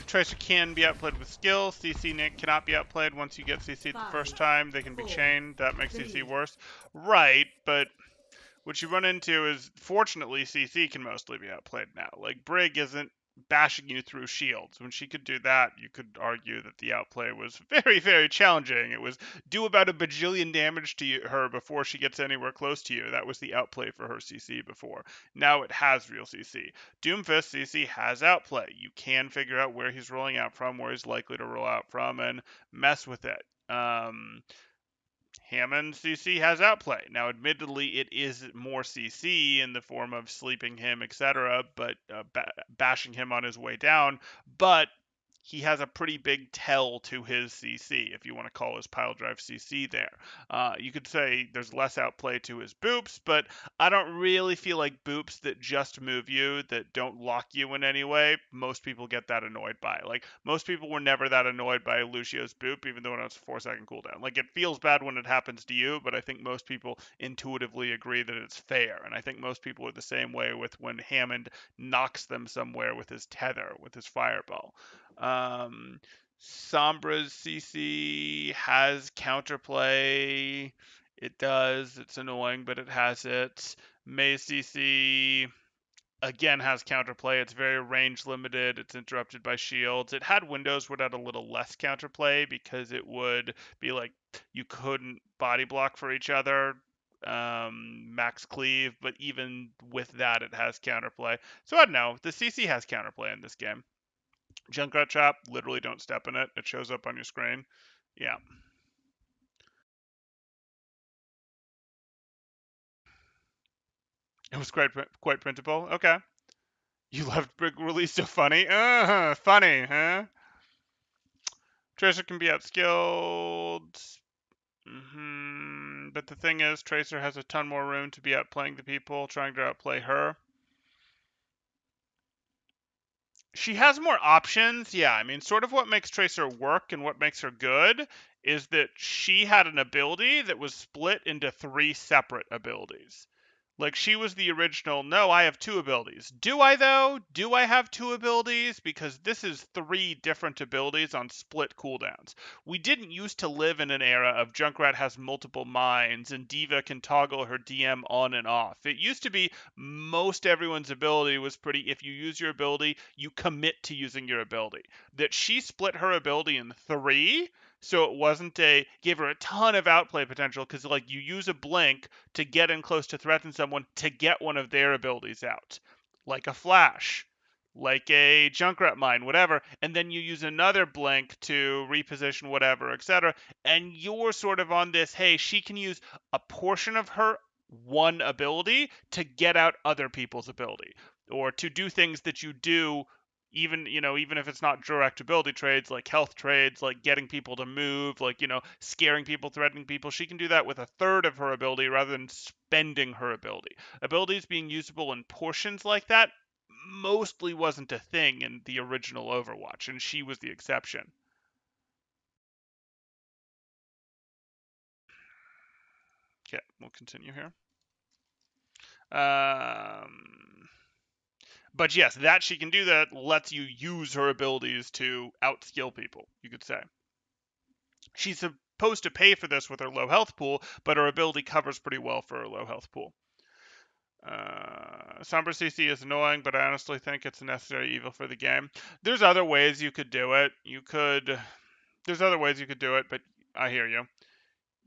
Tracer can be outplayed with skill. CC Nick cannot be outplayed. Once you get CC the first time, they can be chained. That makes CC worse. Right, but what you run into is, fortunately, CC can mostly be outplayed now. Like, Brig isn't bashing you through shields. When she could do that, you could argue that the outplay was very, very challenging. It was do about a bajillion damage to her before she gets anywhere close to you. That was the outplay for her CC before. Now it has real CC. Doomfist CC has outplay. You can figure out where he's rolling out from, where he's likely to roll out from, and mess with it. Hammond CC has outplay. Now, admittedly, it is more CC in the form of sleeping him, etc., but bashing him on his way down. But he has a pretty big tell to his CC, if you want to call his pile drive CC there. You could say there's less outplay to his boops, but I don't really feel like boops that just move you, that don't lock you in any way, most people get that annoyed by. Like, most people were never that annoyed by Lucio's boop, even though it was a 4-second cooldown. Like, it feels bad when it happens to you, but I think most people intuitively agree that it's fair. And I think most people are the same way with when Hammond knocks them somewhere with his tether, with his fireball. Sombra's CC has counterplay. It does. It's annoying, but it has it. May's CC again has counterplay. It's very range limited. It's interrupted by shields. It had windows where it had a little less counterplay because it would be like you couldn't body block for each other. Max cleave, but even with that, it has counterplay. So I don't know. The CC has counterplay in this game. Junkrat Trap, literally don't step in it. It shows up on your screen. Yeah. It was quite printable. Okay. You left Brick Release so funny. Funny, huh? Tracer can be outskilled. But the thing is, Tracer has a ton more room to be outplaying the people trying to outplay her. She has more options. Yeah, I mean, sort of what makes Tracer work and what makes her good is that she had an ability that was split into 3 separate abilities. Like, she was the original, no, I have 2 abilities. Do I, though? Do I have 2 abilities? Because this is 3 different abilities on split cooldowns. We didn't used to live in an era of Junkrat has multiple minds and D.Va can toggle her DM on and off. It used to be most everyone's ability was pretty, if you use your ability, you commit to using your ability. That she split her ability in 3, so it wasn't gave her a ton of outplay potential, because like you use a blink to get in close to threaten someone to get one of their abilities out, like a flash, like a Junkrat mine, whatever, and then you use another blink to reposition whatever, etc. And you're sort of on this, hey, she can use a portion of her one ability to get out other people's ability, or to do things that you do even if it's not direct ability trades, like health trades, like getting people to move, like scaring people, threatening people. She can do that with a third of her ability rather than spending her ability. Abilities being usable in portions like that mostly wasn't a thing in the original Overwatch, and she was the exception. Okay, we'll continue here. But yes, that she can do that lets you use her abilities to outskill people, you could say. She's supposed to pay for this with her low health pool, but her ability covers pretty well for her low health pool. Sombra CC is annoying, but I honestly think it's a necessary evil for the game. There's other ways you could do it. There's other ways you could do it, but I hear you.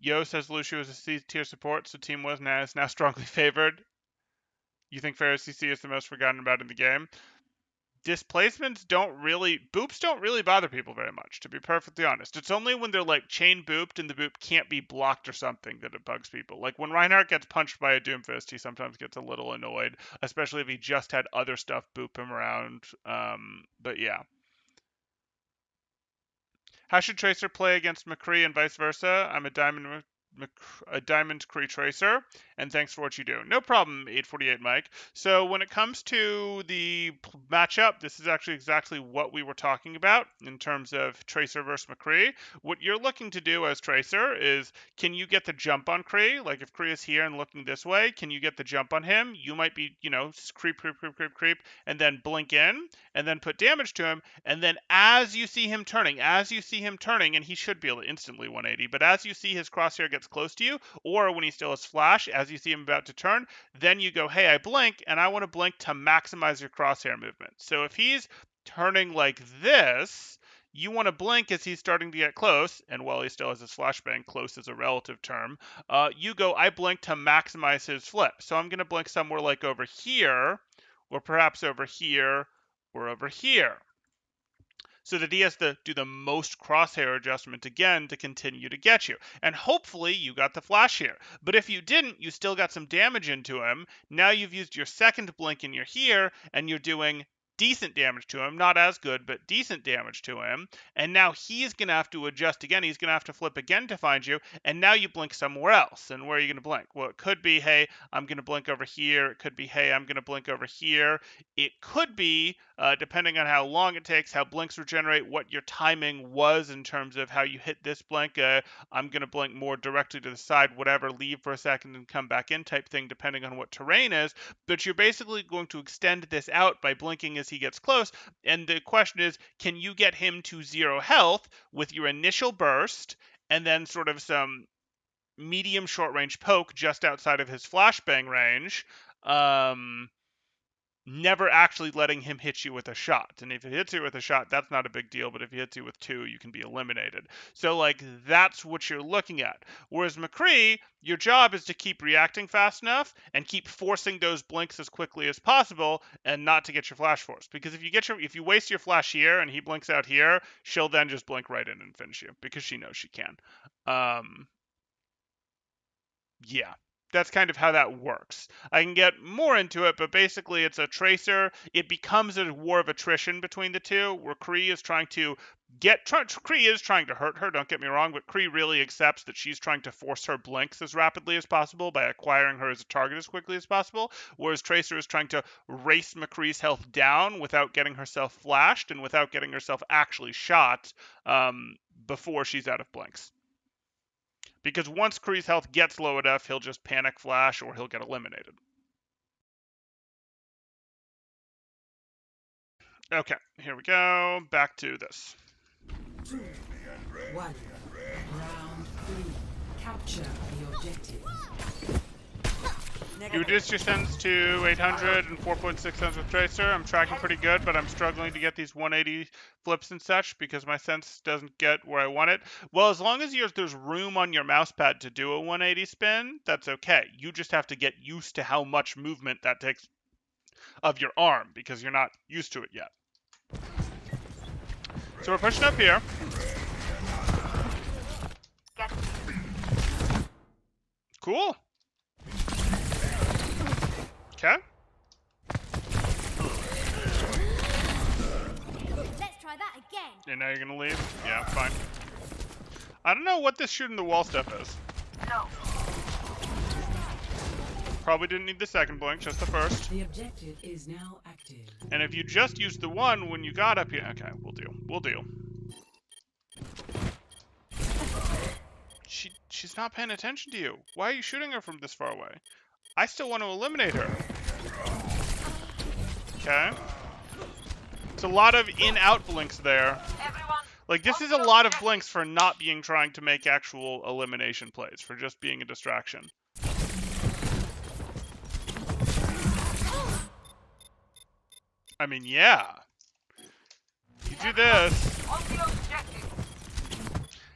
Yo says Lucio is a C tier support, so Team was is now strongly favored. You think Pharah CC is the most forgotten about in the game? Displacements boops don't really bother people very much, to be perfectly honest. It's only when they're like chain booped and the boop can't be blocked or something that it bugs people. Like when Reinhardt gets punched by a Doomfist, he sometimes gets a little annoyed, especially if he just had other stuff boop him around. But yeah. How should Tracer play against Mccree and vice versa? I'm a Diamond Cree Tracer, and thanks for what you do. No problem, 848 Mike. So when it comes to the matchup, this is actually exactly what we were talking about in terms of Tracer versus Mccree. What you're looking to do as Tracer is, can you get the jump on Cree? Like if Cree is here and looking this way, can you get the jump on him? You might be, creep, and then blink in, and then put damage to him, and then as you see him turning, and he should be able to instantly 180, but as you see his crosshair gets close to you, or when he still has flash, as you see him about to turn, then you go, hey, I blink, and I want to blink to maximize your crosshair movement. So if he's turning like this, you want to blink as he's starting to get close, and while he still has his flashbang, close is a relative term, you go, I blink to maximize his flip. So I'm going to blink somewhere like over here, or perhaps over here, or over here. so that he has to do the most crosshair adjustment again to continue to get you. And hopefully you got the flash here. But if you didn't, you still got some damage into him. Now you've used your second blink and you're here, and you're doing decent damage to him. Not as good, but decent damage to him. And now he's going to have to adjust again. He's going to have to flip again to find you. And now you blink somewhere else. And where are you going to blink? Well, it could be, hey, I'm going to blink over here. It could be, hey, I'm going to blink over here. It could be, depending on how long it takes, how blinks regenerate, what your timing was in terms of how you hit this blink. I'm going to blink more directly to the side, whatever, leave for a second and come back in type thing, depending on what terrain is. But you're basically going to extend this out by blinking as he gets close. And the question is, can you get him to 0 health with your initial burst and then sort of some medium short range poke just outside of his flashbang range, never actually letting him hit you with a shot. And if he hits you with a shot, that's not a big deal, but if he hits you with 2, you can be eliminated. So, like, that's what you're looking at. Whereas Mccree, your job is to keep reacting fast enough and keep forcing those blinks as quickly as possible and not to get your flash force. Because if you waste your flash here and he blinks out here, she'll then just blink right in and finish you because she knows she can. Yeah, that's kind of how that works. I can get more into it, but basically it's a tracer. It becomes a war of attrition between the two, where Kree is trying to Kree is trying to hurt her, don't get me wrong, but Kree really accepts that she's trying to force her blinks as rapidly as possible by acquiring her as a target as quickly as possible, whereas Tracer is trying to race Mccree's health down without getting herself flashed and without getting herself actually shot before she's out of blinks. Because once Kree's health gets low enough, he'll just panic flash or he'll get eliminated. Okay, here we go. Back to this. 1. Round 3. Capture the objective. You reduce your sends to 800 and 4.6 sends with Tracer. I'm tracking pretty good, but I'm struggling to get these 180 flips and such because my sense doesn't get where I want it. Well, as long as there's room on your mouse pad to do a 180 spin, that's okay. You just have to get used to how much movement that takes of your arm because you're not used to it yet. So we're pushing up here. Cool. Okay. Let's try that again. And now you're gonna leave? Yeah, fine. I don't know what this shooting the wall stuff is. No. Probably didn't need the second blink, just the first. The objective is now active. And if you just used the one when you got up here, okay, we'll deal. We'll deal. She's not paying attention to you. Why are you shooting her from this far away? I still want to eliminate her. Okay. It's a lot of in-out blinks there. Everyone. Like, this is a lot of blinks for not being trying to make actual elimination plays, for just being a distraction. I mean, yeah. You do this. On the objective.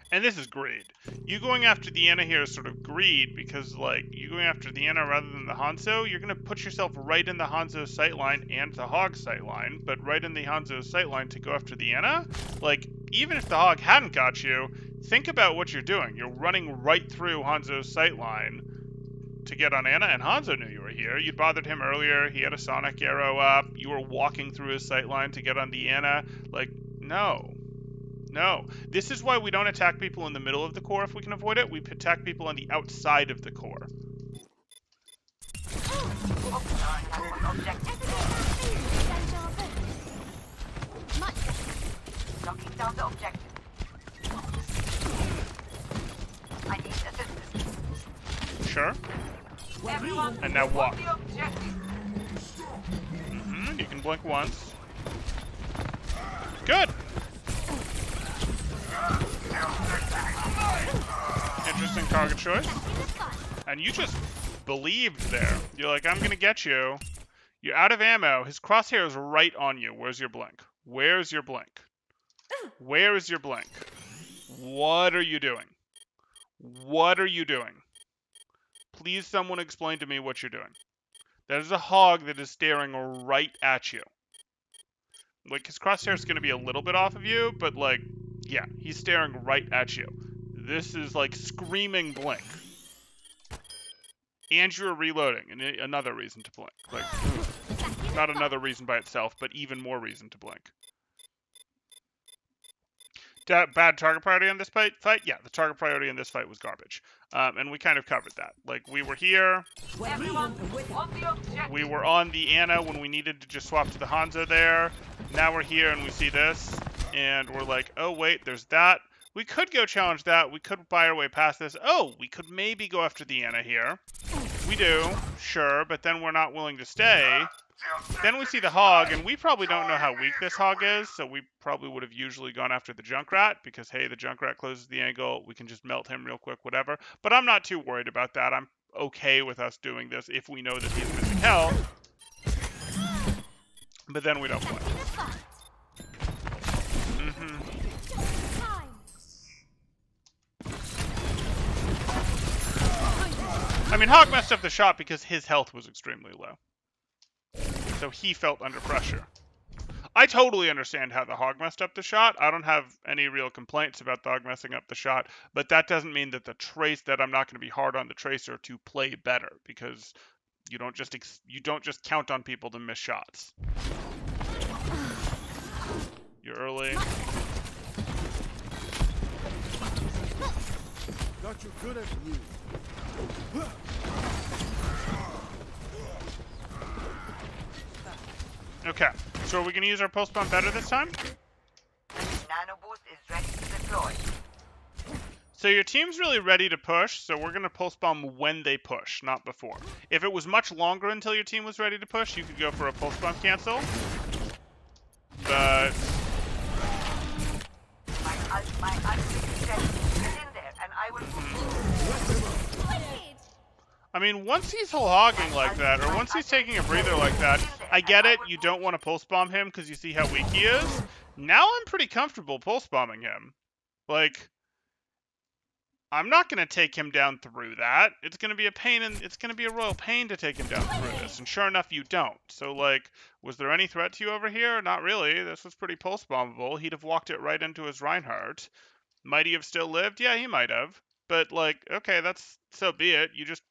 And this is greed. You going after the Ana here is sort of greed because, like, you going after the Ana rather than the Hanzo, you're going to put yourself right in the Hanzo sightline and the Hog sightline, but right in the Hanzo sightline to go after the Ana? Like, even if the Hog hadn't got you, think about what you're doing. You're running right through Hanzo's sightline to get on Ana, and Hanzo knew you were here. You'd bothered him earlier. He had a sonic arrow up. You were walking through his sightline to get on the Ana. Like, no. No. This is why we don't attack people in the middle of the core if we can avoid it. We attack people on the outside of the core. Objective. Knocking down the objective. I need assistance. Sure. Everyone. And now walk. On the objective. You can blink once. Good. Interesting target choice. And you just believed there. You're like, I'm gonna get you. You're out of ammo. His crosshair is right on you. Where's your blink? Where's your blink? Where is your blink? What are you doing? What are you doing? Please someone explain to me what you're doing. That is a hog that is staring right at you. Like, his crosshair is going to be a little bit off of you, but, like, yeah, he's staring right at you. This is, like, screaming blink. And you're reloading, and another reason to blink. Like, not another reason by itself, but even more reason to blink. Bad target priority on this fight? Yeah, the target priority in this fight was garbage. And we kind of covered that. Like, we were here. Everyone, on the objective. We were on the Ana when we needed to just swap to the Hanzo there. Now we're here and we see this. And we're like, oh, wait, there's that. We could go challenge that. We could buy our way past this. Oh, we could maybe go after the Ana here. We do, sure, but then we're not willing to stay. Then we see the Hog, and we probably don't know how weak this Hog is, so we probably would have usually gone after the Junkrat, because, hey, the Junkrat closes the angle, we can just melt him real quick, whatever. But I'm not too worried about that. I'm okay with us doing this if we know that he's missing health. But then we don't play. I mean, Hog messed up the shot because his health was extremely low. So he felt under pressure. I totally understand how the Hog messed up the shot. I don't have any real complaints about the Hog messing up the shot, but that doesn't mean that that I'm not going to be hard on the Tracer to play better, because you don't just count on people to miss shots. You're early. Got you good at you. Okay, so are we going to use our pulse bomb better this time? Nano boost is ready to deploy. So your team's really ready to push, so we're going to pulse bomb when they push, not before. If it was much longer until your team was ready to push, you could go for a pulse bomb cancel. But My ultimate is ready. Get in there, and I will I mean, once he's whole hogging like that, or once he's taking a breather like that, I get it, you don't want to pulse bomb him because you see how weak he is. Now I'm pretty comfortable pulse bombing him. Like, I'm not going to take him down through that. It's going to be a pain, and it's going to be a royal pain to take him down through this. And sure enough, you don't. So, like, was there any threat to you over here? Not really. This was pretty pulse bombable. He'd have walked it right into his Reinhardt. Might he have still lived? Yeah, he might have. But, like, okay, that's so be it. You just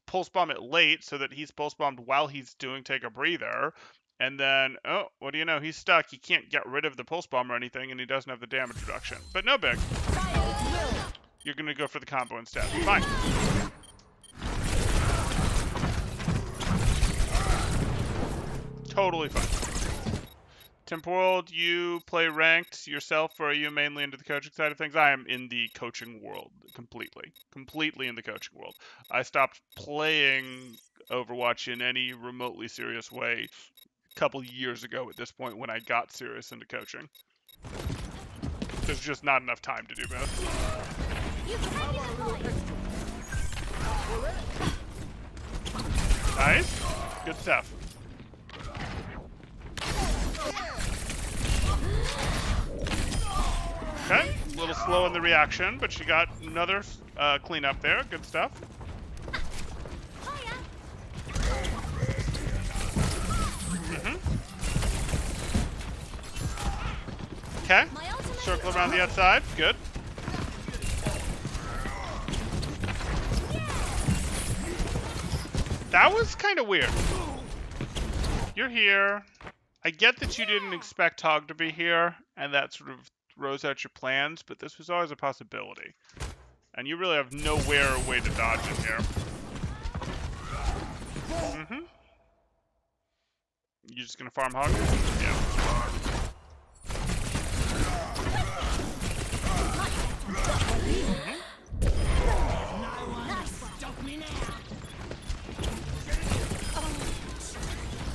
pulse bomb it late so that he's pulse bombed while he's doing take a breather. And then, oh, what do you know? He's stuck. He can't get rid of the pulse bomb or anything, and he doesn't have the damage reduction. But no big. You're going to go for the combo instead. Fine. Totally fine. Temporal, do you play ranked yourself, or are you mainly into the coaching side of things? I am in the coaching world completely. Completely in the coaching world. I stopped playing Overwatch in any remotely serious way a couple years ago at this point when I got serious into coaching. There's just not enough time to do both. Nice. Good stuff. Okay, a little slow in the reaction, but she got another cleanup there. Good stuff. Okay, circle around the outside. Good. That was kind of weird. You're here. I get that you didn't expect Hog to be here, and that sort of throws out your plans, but this was always a possibility. And you really have nowhere or way to dodge in here. You just gonna farm Hog? Yeah.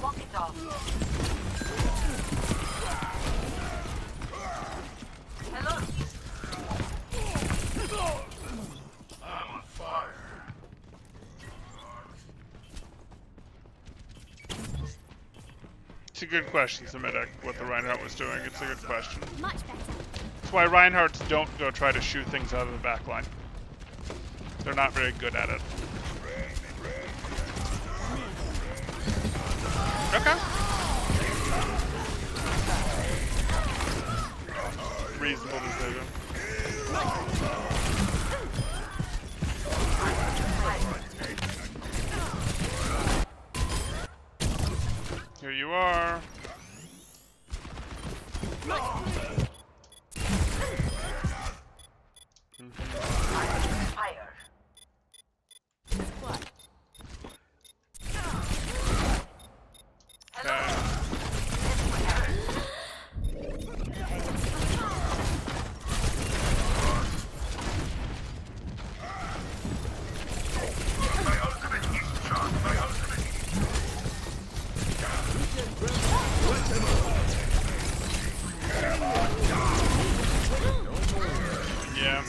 walk it off. Hello. I'm on fire. It's a good question, Semitic, what the Reinhardt was doing. It's a good question. Much better. That's why Reinhardts don't go try to shoot things out of the back line. They're not very good at it. Okay. reasonable decision. Here you are. Fire. Okay. Yeah.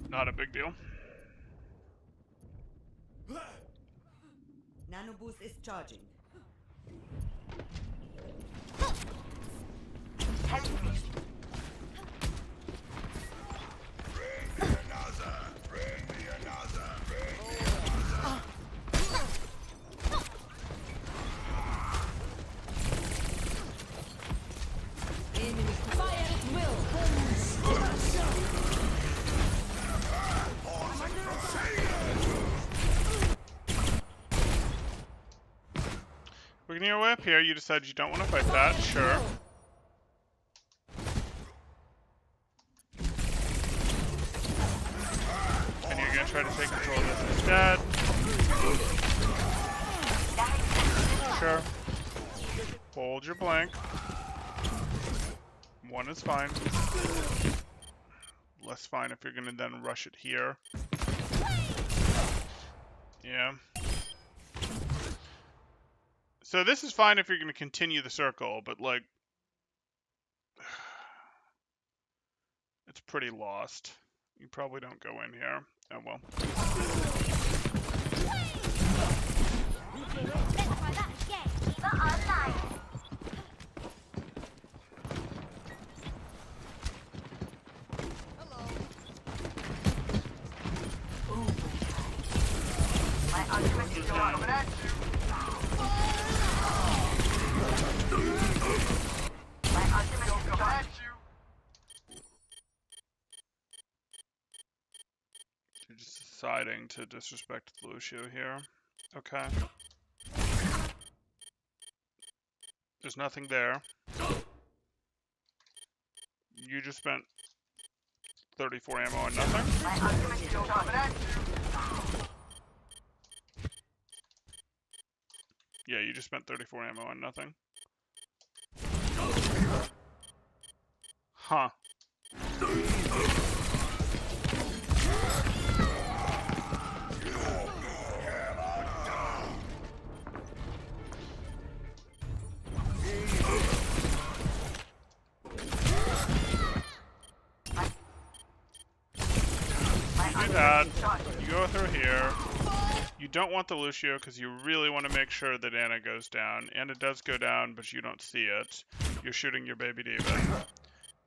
Not a big deal. Nano boost is charging. Fire at will. Working your way up here, you decide you don't want to fight that. Sure. And you're gonna try to take control of this instead. Sure. Hold your blank. One is fine. Less fine if you're gonna then rush it here. Yeah. So this is fine if you're gonna continue the circle, but like it's pretty lost. You probably don't go in here. Oh well. Let's try that again. My ultimate is coming at you. My ultimate is coming at you. You're just deciding to disrespect Lucio here. Okay. There's nothing there. You just spent 34 ammo on nothing. My ultimate is coming at you. Yeah, you just spent 34 ammo on nothing. Huh. You do that. You go through here. You don't want the Lucio because you really want to make sure that Anna goes down. Anna does go down, but you don't see it. You're shooting your baby diva.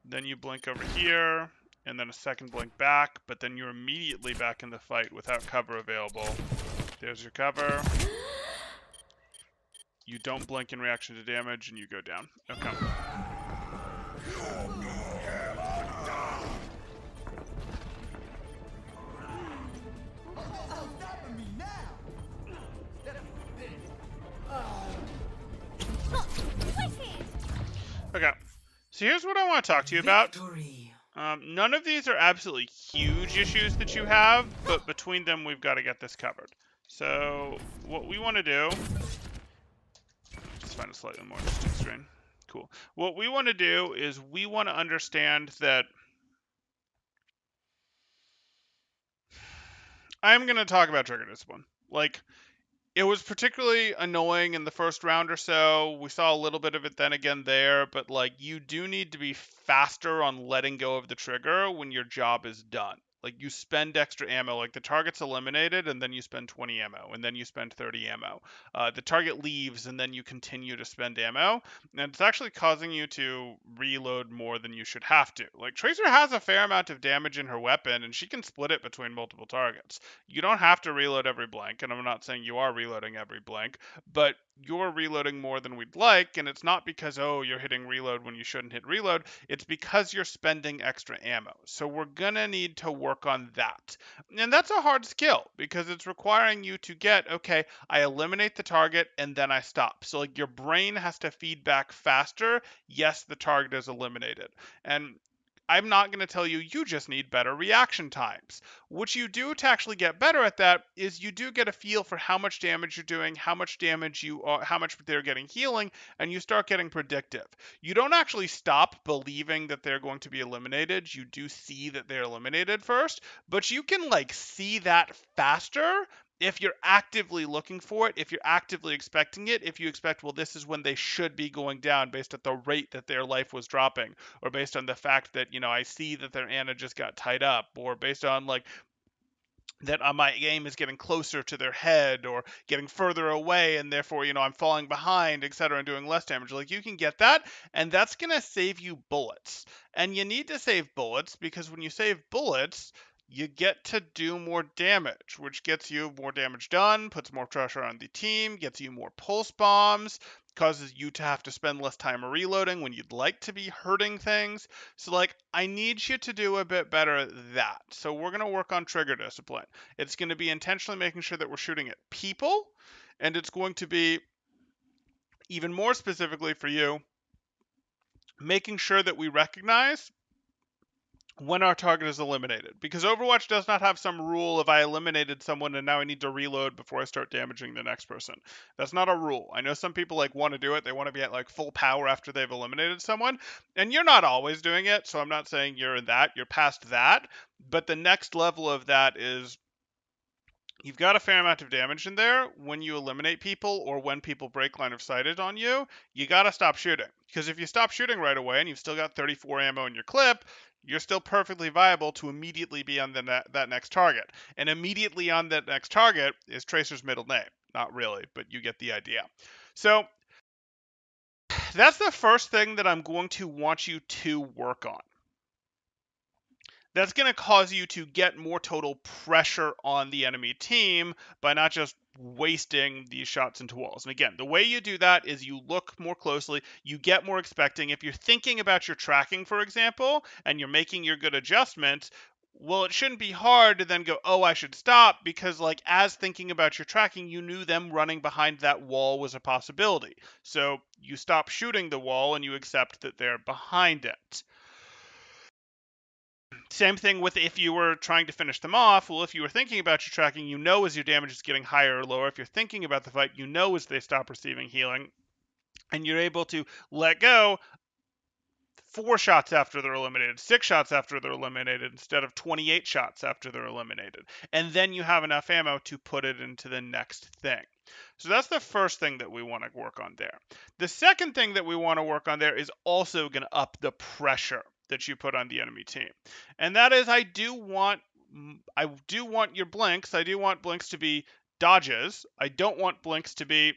Then you blink over here, and then a second blink back, but then you're immediately back in the fight without cover available. There's your cover. You don't blink in reaction to damage, and you go down. Okay. Okay. So here's what I want to talk to you about. Victory. None of these are absolutely huge issues that you have, but between them, we've got to get this covered. So what we want to do, just find a slightly more interesting screen. Cool. What we want to do is we want to understand that I'm going to talk about trigger discipline. Like, it was particularly annoying in the first round or so. We saw a little bit of it then again there, but like you do need to be faster on letting go of the trigger when your job is done. Like you spend extra ammo, like the target's eliminated and then you spend 20 ammo and then you spend 30 ammo. The target leaves and then you continue to spend ammo, and it's actually causing you to reload more than you should have to. Like Tracer has a fair amount of damage in her weapon and she can split it between multiple targets. You don't have to reload every blank, and I'm not saying you are reloading every blank, but you're reloading more than we'd like, and it's not because, oh, you're hitting reload when you shouldn't hit reload. It's because you're spending extra ammo. So we're gonna need to work on that. And that's a hard skill because it's requiring you to get, okay, I eliminate the target and then I stop. So like your brain has to feed back faster. Yes, the target is eliminated. And I'm not going to tell you you just need better reaction times. What you do to actually get better at that is you do get a feel for how much damage you're doing, how much damage you are, how much they're getting healing, and you start getting predictive. You don't actually stop believing that they're going to be eliminated. You do see that they're eliminated first, but you can like see that faster if you're actively looking for it, if you're actively expecting it, if you expect, well, this is when they should be going down based on the rate that their life was dropping, or based on the fact that, I see that their Ana just got tied up, or based on like that my aim is getting closer to their head or getting further away, and therefore, I'm falling behind, etc., and doing less damage. Like you can get that, and that's going to save you bullets. And you need to save bullets because when you save bullets, you get to do more damage, which gets you more damage done, puts more pressure on the team, gets you more pulse bombs, causes you to have to spend less time reloading when you'd like to be hurting things. So, like, I need you to do a bit better at that. So, we're going to work on trigger discipline. It's going to be intentionally making sure that we're shooting at people, and it's going to be, even more specifically for you, making sure that we recognize when our target is eliminated. Because Overwatch does not have some rule of I eliminated someone and now I need to reload before I start damaging the next person. That's not a rule. I know some people like want to do it. They want to be at like full power after they've eliminated someone. And you're not always doing it, so I'm not saying you're in that. You're past that. But the next level of that is you've got a fair amount of damage in there. When you eliminate people or when people break line of sight on you, you got to stop shooting. Because if you stop shooting right away and you've still got 34 ammo in your clip, you're still perfectly viable to immediately be on that next target. And immediately on that next target is Tracer's middle name. Not really, but you get the idea. So that's the first thing that I'm going to want you to work on. That's going to cause you to get more total pressure on the enemy team by not just wasting these shots into walls. And again, the way you do that is you look more closely, you get more expecting. If you're thinking about your tracking, for example, and you're making your good adjustments, well, it shouldn't be hard to then go, oh, I should stop, because like as thinking about your tracking, you knew them running behind that wall was a possibility. So you stop shooting the wall and you accept that they're behind it. Same thing with if you were trying to finish them off. Well, if you were thinking about your tracking, you know as your damage is getting higher or lower. If you're thinking about the fight, you know as they stop receiving healing. And you're able to let go 4 shots after they're eliminated, 6 shots after they're eliminated, instead of 28 shots after they're eliminated. And then you have enough ammo to put it into the next thing. So that's the first thing that we want to work on there. The second thing that we want to work on there is also going to up the pressure that you put on the enemy team. And that is, I do want your blinks. I do want blinks to be dodges. I don't want blinks to be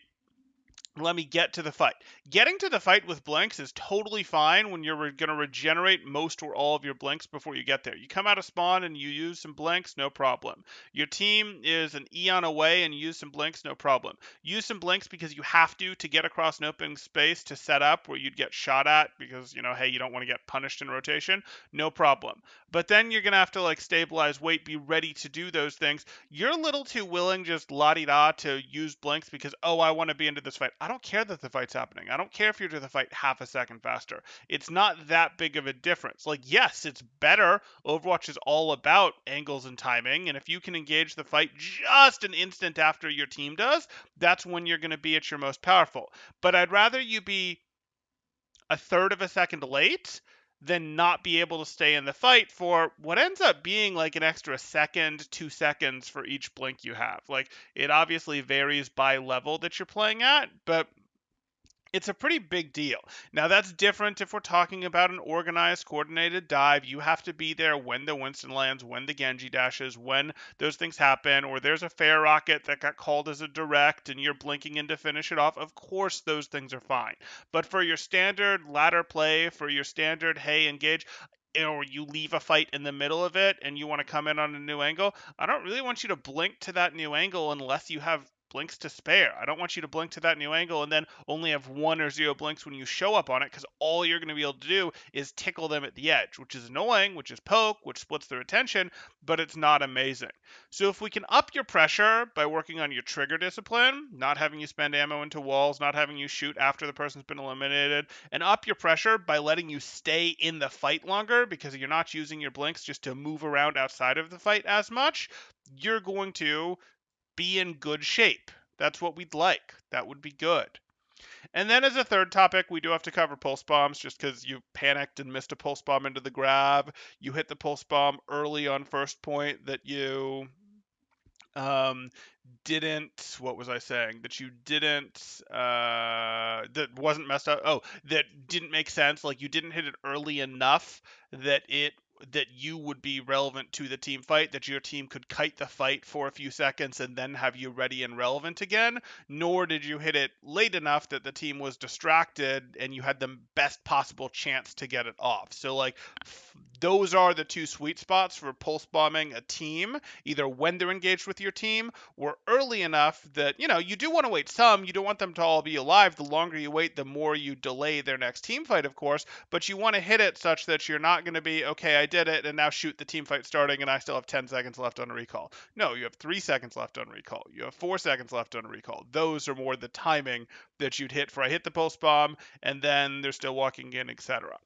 let me get to the fight. Getting to the fight with blinks is totally fine when you're going to regenerate most or all of your blinks before you get there. You come out of spawn and you use some blinks, no problem. Your team is an eon away and you use some blinks, no problem. Use some blinks because you have to get across an open space to set up where you'd get shot at because, hey, you don't want to get punished in rotation, no problem. But then you're going to have to like stabilize, wait, be ready to do those things. You're a little too willing just la-di-da to use blinks because, oh, I want to be into this fight. I don't care that the fight's happening. I don't care if you're to the fight half a second faster. It's not that big of a difference. Like, yes, it's better. Overwatch is all about angles and timing, and if you can engage the fight just an instant after your team does, that's when you're going to be at your most powerful. But I'd rather you be a third of a second late than not be able to stay in the fight for what ends up being like an extra second, 2 seconds for each blink you have. Like, it obviously varies by level that you're playing at, but It's a pretty big deal. Now, that's different if we're talking about an organized, coordinated dive. You have to be there when the Winston lands, when the Genji dashes, when those things happen, or there's a fair rocket that got called as a direct and you're blinking in to finish it off. Of course, those things are fine. But for your standard ladder play, for your standard, hey, engage, or you leave a fight in the middle of it and you want to come in on a new angle, I don't really want you to blink to that new angle unless you have blinks to spare. I don't want you to blink to that new angle and then only have 1 or 0 blinks when you show up on it, because all you're going to be able to do is tickle them at the edge, which is annoying, which is poke, which splits their attention, but it's not amazing. So if we can up your pressure by working on your trigger discipline, not having you spend ammo into walls, not having you shoot after the person's been eliminated, and up your pressure by letting you stay in the fight longer because you're not using your blinks just to move around outside of the fight as much, you're going to be in good shape. That's what we'd like. That would be good. And then as a third topic, we do have to cover pulse bombs just because you panicked and missed a pulse bomb into the grab. You hit the pulse bomb early on first point that you um, didn't, what was I saying, that you didn't, that wasn't messed up, oh, that didn't make sense, like you didn't hit it early enough that you would be relevant to the team fight, that your team could kite the fight for a few seconds and then have you ready and relevant again, nor did you hit it late enough that the team was distracted and you had the best possible chance to get it off. So like those are the two sweet spots for pulse bombing a team, either when they're engaged with your team or early enough that, you do want to wait some. You don't want them to all be alive. The longer you wait, the more you delay their next team fight, of course. But you want to hit it such that you're not going to be, okay, I did it, and now shoot, the team fight starting, and I still have 10 seconds left on a recall. No, you have 3 seconds left on recall. You have 4 seconds left on a recall. Those are more the timing that you'd hit for I hit the pulse bomb, and then they're still walking in, etc.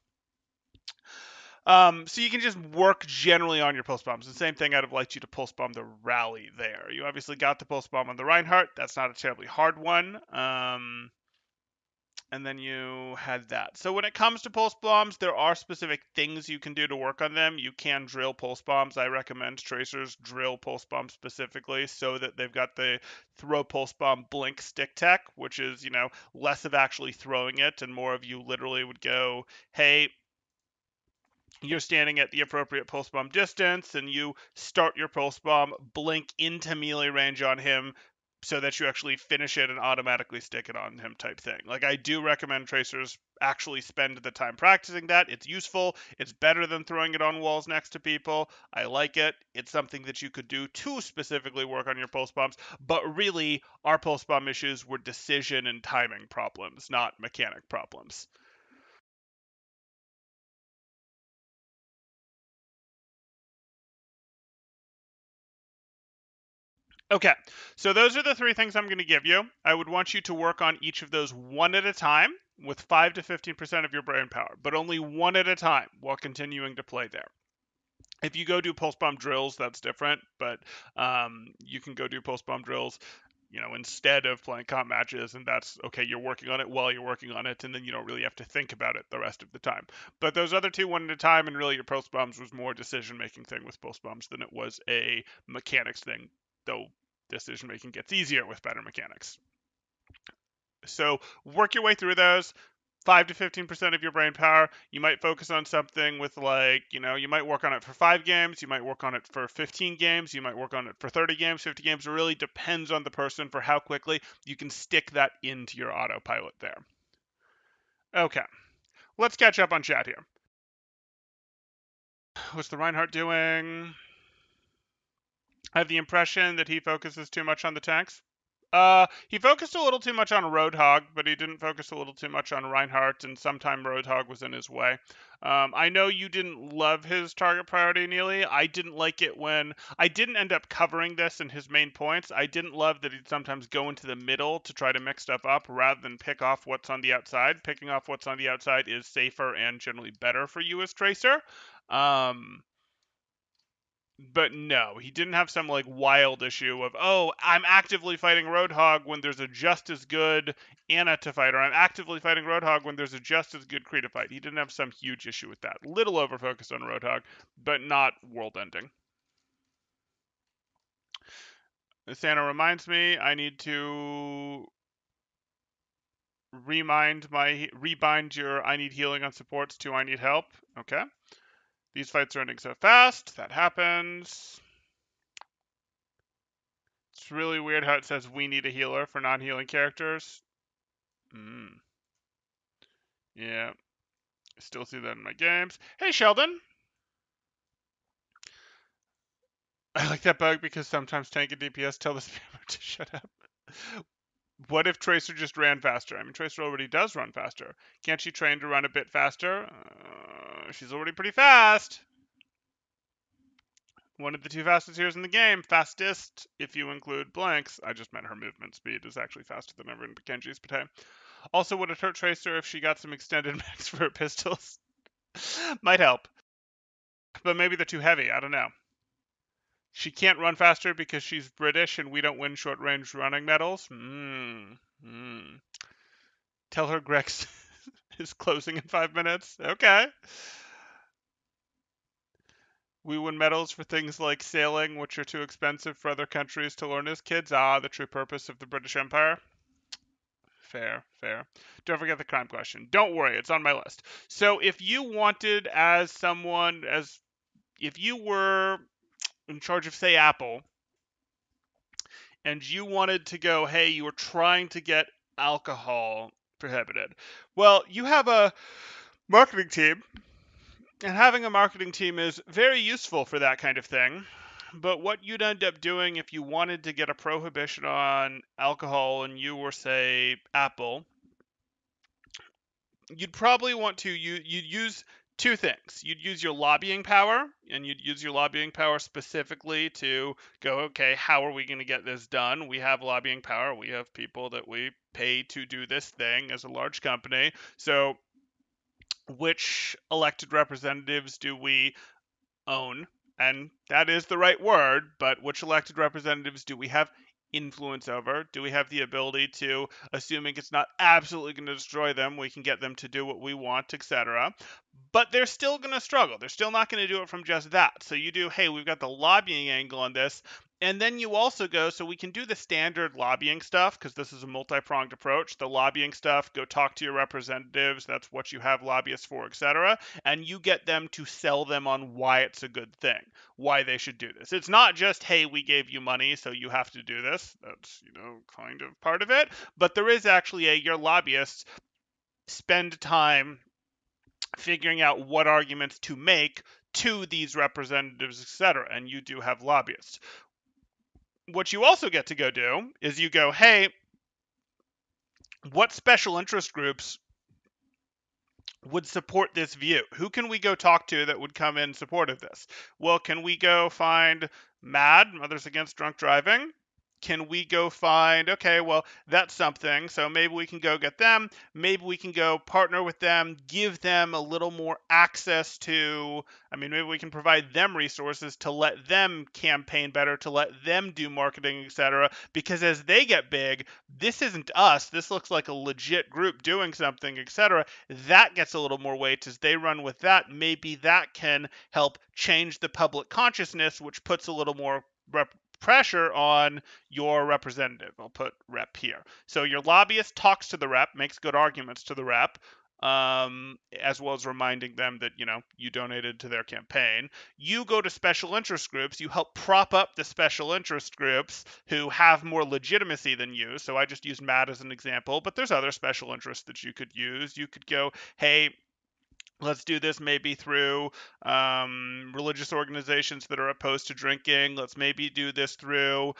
So you can just work generally on your pulse bombs. The same thing, I'd have liked you to pulse bomb the rally there. You obviously got the pulse bomb on the Reinhardt. That's not a terribly hard one. And then you had that. So when it comes to pulse bombs, there are specific things you can do to work on them. You can drill pulse bombs. I recommend tracers drill pulse bombs specifically so that they've got the throw pulse bomb blink stick tech, which is, less of actually throwing it and more of you literally would go, hey, you're standing at the appropriate pulse bomb distance and you start your pulse bomb, blink into melee range on him so that you actually finish it and automatically stick it on him type thing. Like, I do recommend tracers actually spend the time practicing that. It's useful. It's better than throwing it on walls next to people. I like it. It's something that you could do to specifically work on your pulse bombs. But really, our pulse bomb issues were decision and timing problems, not mechanic problems. Okay, so those are the 3 things I'm going to give you. I would want you to work on each of those one at a time with 5 to 15% of your brain power, but only one at a time while continuing to play there. If you go do pulse bomb drills, that's different, but you can go do pulse bomb drills, instead of playing comp matches, and that's okay. You're working on it while you're working on it, and then you don't really have to think about it the rest of the time. But those other two, one at a time, and really your pulse bombs was more decision-making thing with pulse bombs than it was a mechanics thing, though decision making gets easier with better mechanics. So work your way through those. 5 to 15% of your brain power. You might focus on something with you might work on it for 5 games, you might work on it for 15 games, you might work on it for 30 games, 50 games. It really depends on the person for how quickly you can stick that into your autopilot there. Okay, let's catch up on chat here. What's the Reinhardt doing? I have the impression that he focuses too much on the tanks. He focused a little too much on Roadhog, but he didn't focus a little too much on Reinhardt, and sometime Roadhog was in his way. I know you didn't love his target priority, Neely. I didn't like it when I didn't end up covering this in his main points. I didn't love that he'd sometimes go into the middle to try to mix stuff up rather than pick off what's on the outside. Picking off what's on the outside is safer and generally better for you as Tracer. But no, he didn't have some wild issue of, oh, I'm actively fighting Roadhog when there's a just as good Anna to fight, or I'm actively fighting Roadhog when there's a just as good Kree to fight. He didn't have some huge issue with that. Little over focused on Roadhog, but not world ending. Santa reminds me I need to rebind your I need healing on supports to I need help. Okay. These fights are ending so fast. That happens. It's really weird how it says we need a healer for non-healing characters. Yeah. I still see that in my games. Hey, Sheldon. I like that bug because sometimes tank and DPS tell the spammer to shut up. What if Tracer just ran faster? I mean, Tracer already does run faster. Can't she train to run a bit faster? She's already pretty fast. One of the two fastest heroes in the game. Fastest, if you include blanks. I just meant her movement speed is actually faster than ever in Kenji's Pate. Also, would it hurt Tracer if she got some extended max for her pistols? Might help. But maybe they're too heavy. I don't know. She can't run faster because she's British and we don't win short range running medals? Tell her Grex is closing in 5 minutes? Okay. We win medals for things like sailing, which are too expensive for other countries to learn as kids. Ah, the true purpose of the British Empire. Fair, fair. Don't forget the crime question. Don't worry, it's on my list. So if you wanted if you were in charge of, say, Apple, and you wanted to go, hey, you were trying to get alcohol prohibited. Well, you have a marketing team, and having a marketing team is very useful for that kind of thing. But what you'd end up doing if you wanted to get a prohibition on alcohol and you were, say, Apple, you'd probably want to you'd use two things. You'd use your lobbying power, and you'd use your lobbying power specifically to go, okay, how are we going to get this done? We have lobbying power. We have people that we pay to do this thing as a large company. So which elected representatives do we own? And that is the right word, but which elected representatives do we have influence over? Do we have the ability to, assuming it's not absolutely going to destroy them, we can get them to do what we want, etc. But they're still going to struggle. They're still not going to do it from just that. So you do, hey, we've got the lobbying angle on this. And then you also go, so we can do the standard lobbying stuff because this is a multi-pronged approach. The lobbying stuff, go talk to your representatives. That's what you have lobbyists for, etc. And you get them to sell them on why it's a good thing, why they should do this. It's not just, hey, we gave you money, so you have to do this. That's, kind of part of it. But there is actually your lobbyists spend time figuring out what arguments to make to these representatives, etc. And you do have lobbyists. What you also get to go do is you go, hey, what special interest groups would support this view? Who can we go talk to that would come in support of this? Well, can we go find MAD, Mothers Against Drunk Driving? Can we go find, okay, well, that's something, so maybe we can go get them, maybe we can go partner with them, give them a little more access to, maybe we can provide them resources to let them campaign better, to let them do marketing, etc. Because as they get big, this isn't us, this looks like a legit group doing something, etc. That gets a little more weight as they run with that. Maybe that can help change the public consciousness, which puts a little more pressure on your representative. I'll put rep here. So your lobbyist talks to the rep, makes good arguments to the rep, as well as reminding them that, you donated to their campaign. You go to special interest groups, you help prop up the special interest groups who have more legitimacy than you. So I just used Matt as an example, but there's other special interests that you could use. You could go, hey, let's do this maybe through religious organizations that are opposed to drinking. Let's maybe do this through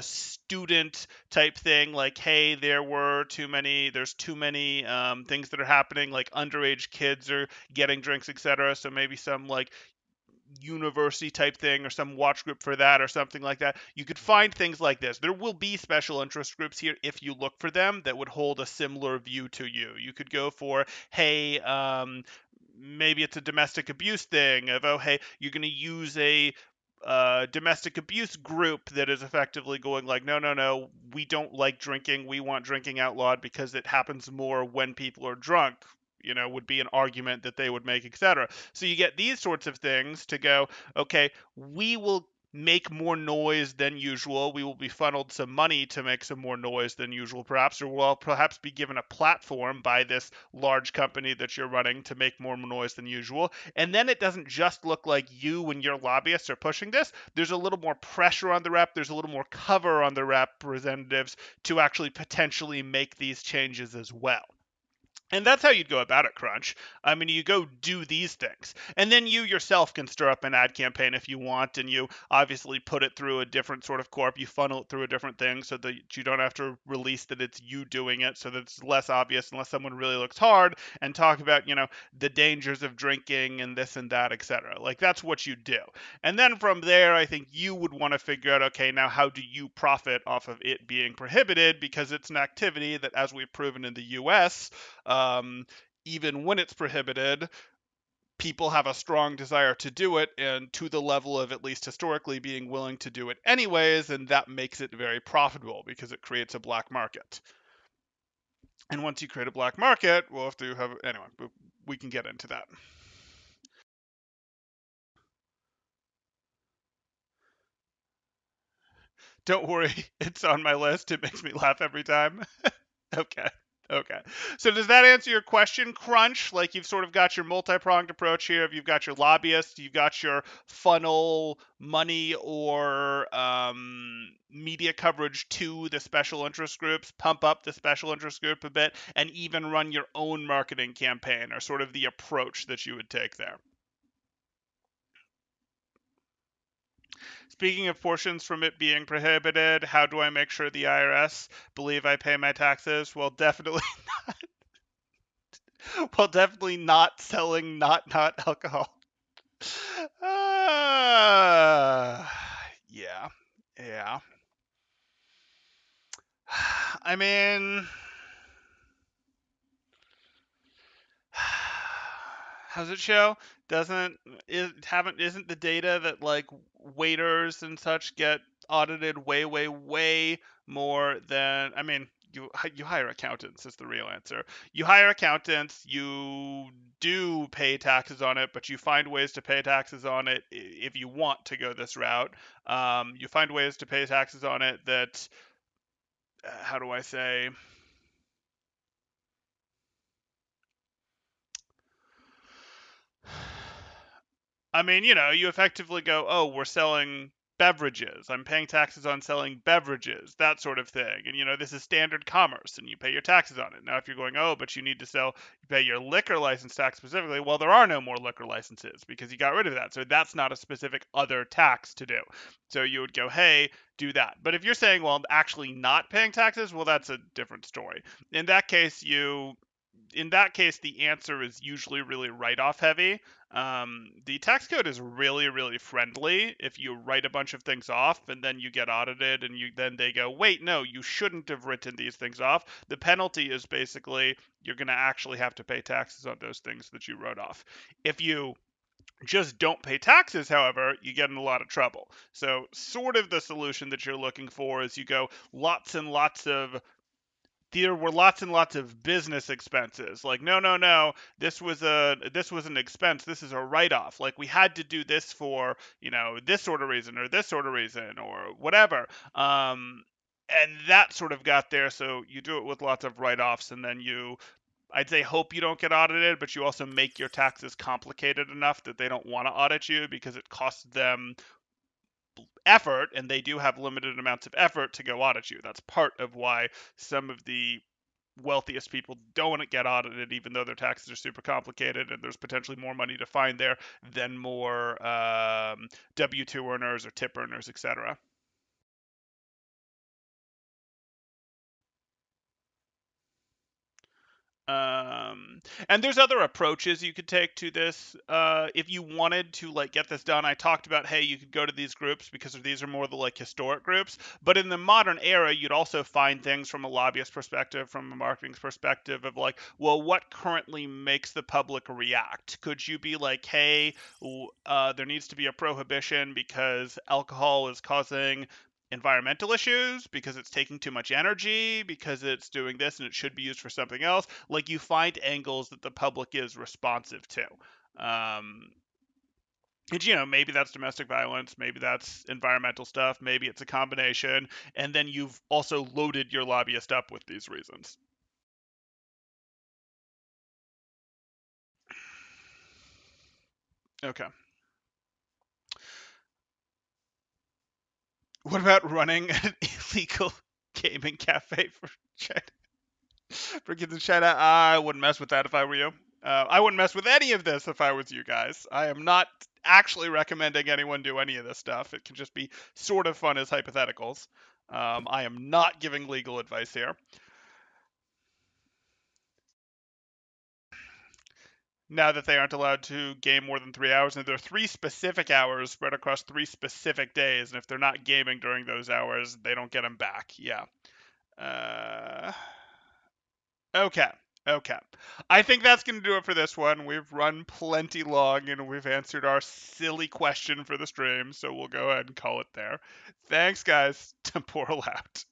student type thing, like, hey, there's too many things that are happening, like underage kids are getting drinks, etc. So maybe some like university type thing or some watch group for that or something like that. You could find things like this. There will be special interest groups here if you look for them that would hold a similar view to you. You could go for, hey, maybe it's a domestic abuse thing of, oh, hey, you're going to use a domestic abuse group that is effectively going like, no, no, no, we don't like drinking. We want drinking outlawed because it happens more when people are drunk. Would be an argument that they would make, etc. So you get these sorts of things to go, okay, we will make more noise than usual. We will be funneled some money to make some more noise than usual, perhaps, or we'll perhaps be given a platform by this large company that you're running to make more noise than usual. And then it doesn't just look like you and your lobbyists are pushing this. There's a little more pressure on the rep, there's a little more cover on the representatives to actually potentially make these changes as well. And that's how you'd go about it, Crunch. I mean, you go do these things. And then you yourself can stir up an ad campaign if you want, and you obviously put it through a different sort of corp. You funnel it through a different thing so that you don't have to release that it's you doing it, so that it's less obvious unless someone really looks hard and talk about, the dangers of drinking and this and that, etc. Like, that's what you do. And then from there, I think you would want to figure out, okay, now how do you profit off of it being prohibited? Because it's an activity that, as we've proven in the US, even when it's prohibited, people have a strong desire to do it, and to the level of at least historically being willing to do it anyways, and that makes it very profitable because it creates a black market. And once you create a black market, we'll have to have anyway. We can get into that. Don't worry, it's on my list. It makes me laugh every time. Okay. Okay. So does that answer your question, Crunch? Like, you've sort of got your multi-pronged approach here. You've got your lobbyists, you've got your funnel money or media coverage to the special interest groups, pump up the special interest group a bit, and even run your own marketing campaign, or sort of the approach that you would take there. Speaking of portions from it being prohibited, how do I make sure the IRS believe I pay my taxes? Well, definitely definitely not selling not alcohol. Uh, yeah. Yeah. I mean, how's it show? Doesn't isn't the data that, like, waiters and such get audited way more than, I mean, you hire accountants is the real answer. You hire accountants, you do pay taxes on it, but you find ways to pay taxes on it if you want to go this route. You find ways to pay taxes on it that, how do I say, I mean, you effectively go, oh, we're selling beverages. I'm paying taxes on selling beverages, that sort of thing. And, this is standard commerce, and you pay your taxes on it. Now, if you're going, oh, but you need to you pay your liquor license tax specifically, well, there are no more liquor licenses because you got rid of that. So that's not a specific other tax to do. So you would go, hey, do that. But if you're saying, well, I'm actually not paying taxes, well, that's a different story. In that case, the answer is usually really write-off heavy. The tax code is really friendly if you write a bunch of things off and then you get audited and then they go, wait, no, you shouldn't have written these things off. The penalty is basically you're going to actually have to pay taxes on those things that you wrote off. If you just don't pay taxes, however, you get in a lot of trouble. So sort of the solution that you're looking for is you go lots and lots of there were lots and lots of business expenses. Like, no, this was an expense. This is a write-off. Like, we had to do this for, this sort of reason or this sort of reason or whatever. And that sort of got there. So you do it with lots of write-offs, and then I'd say, hope you don't get audited, but you also make your taxes complicated enough that they don't want to audit you because it costs them effort, and they do have limited amounts of effort to go audit you. That's part of why some of the wealthiest people don't get audited, even though their taxes are super complicated and there's potentially more money to find there than more W-2 earners or tip earners, etc. And there's other approaches you could take to this. If you wanted to, like, get this done, I talked about, hey, you could go to these groups because these are more the, like, historic groups. But in the modern era, you'd also find things from a lobbyist perspective, from a marketing perspective of, like, well, what currently makes the public react? Could you be like, hey, there needs to be a prohibition because alcohol is causing environmental issues, because it's taking too much energy, because it's doing this and it should be used for something else. Like, you find angles that the public is responsive to. And, maybe that's domestic violence, maybe that's environmental stuff, maybe it's a combination, and then you've also loaded your lobbyist up with these reasons. Okay. What about running an illegal gaming cafe for China? For kids in China? I wouldn't mess with that if I were you. I wouldn't mess with any of this if I was you guys. I am not actually recommending anyone do any of this stuff. It can just be sort of fun as hypotheticals. I am not giving legal advice here. Now that they aren't allowed to game more than 3 hours, and there are 3 specific hours spread across 3 specific days, and if they're not gaming during those hours, they don't get them back. Yeah. Uh, okay. Okay. I think that's going to do it for this one. We've run plenty long and we've answered our silly question for the stream, so we'll go ahead and call it there. Thanks, guys. Temporal out.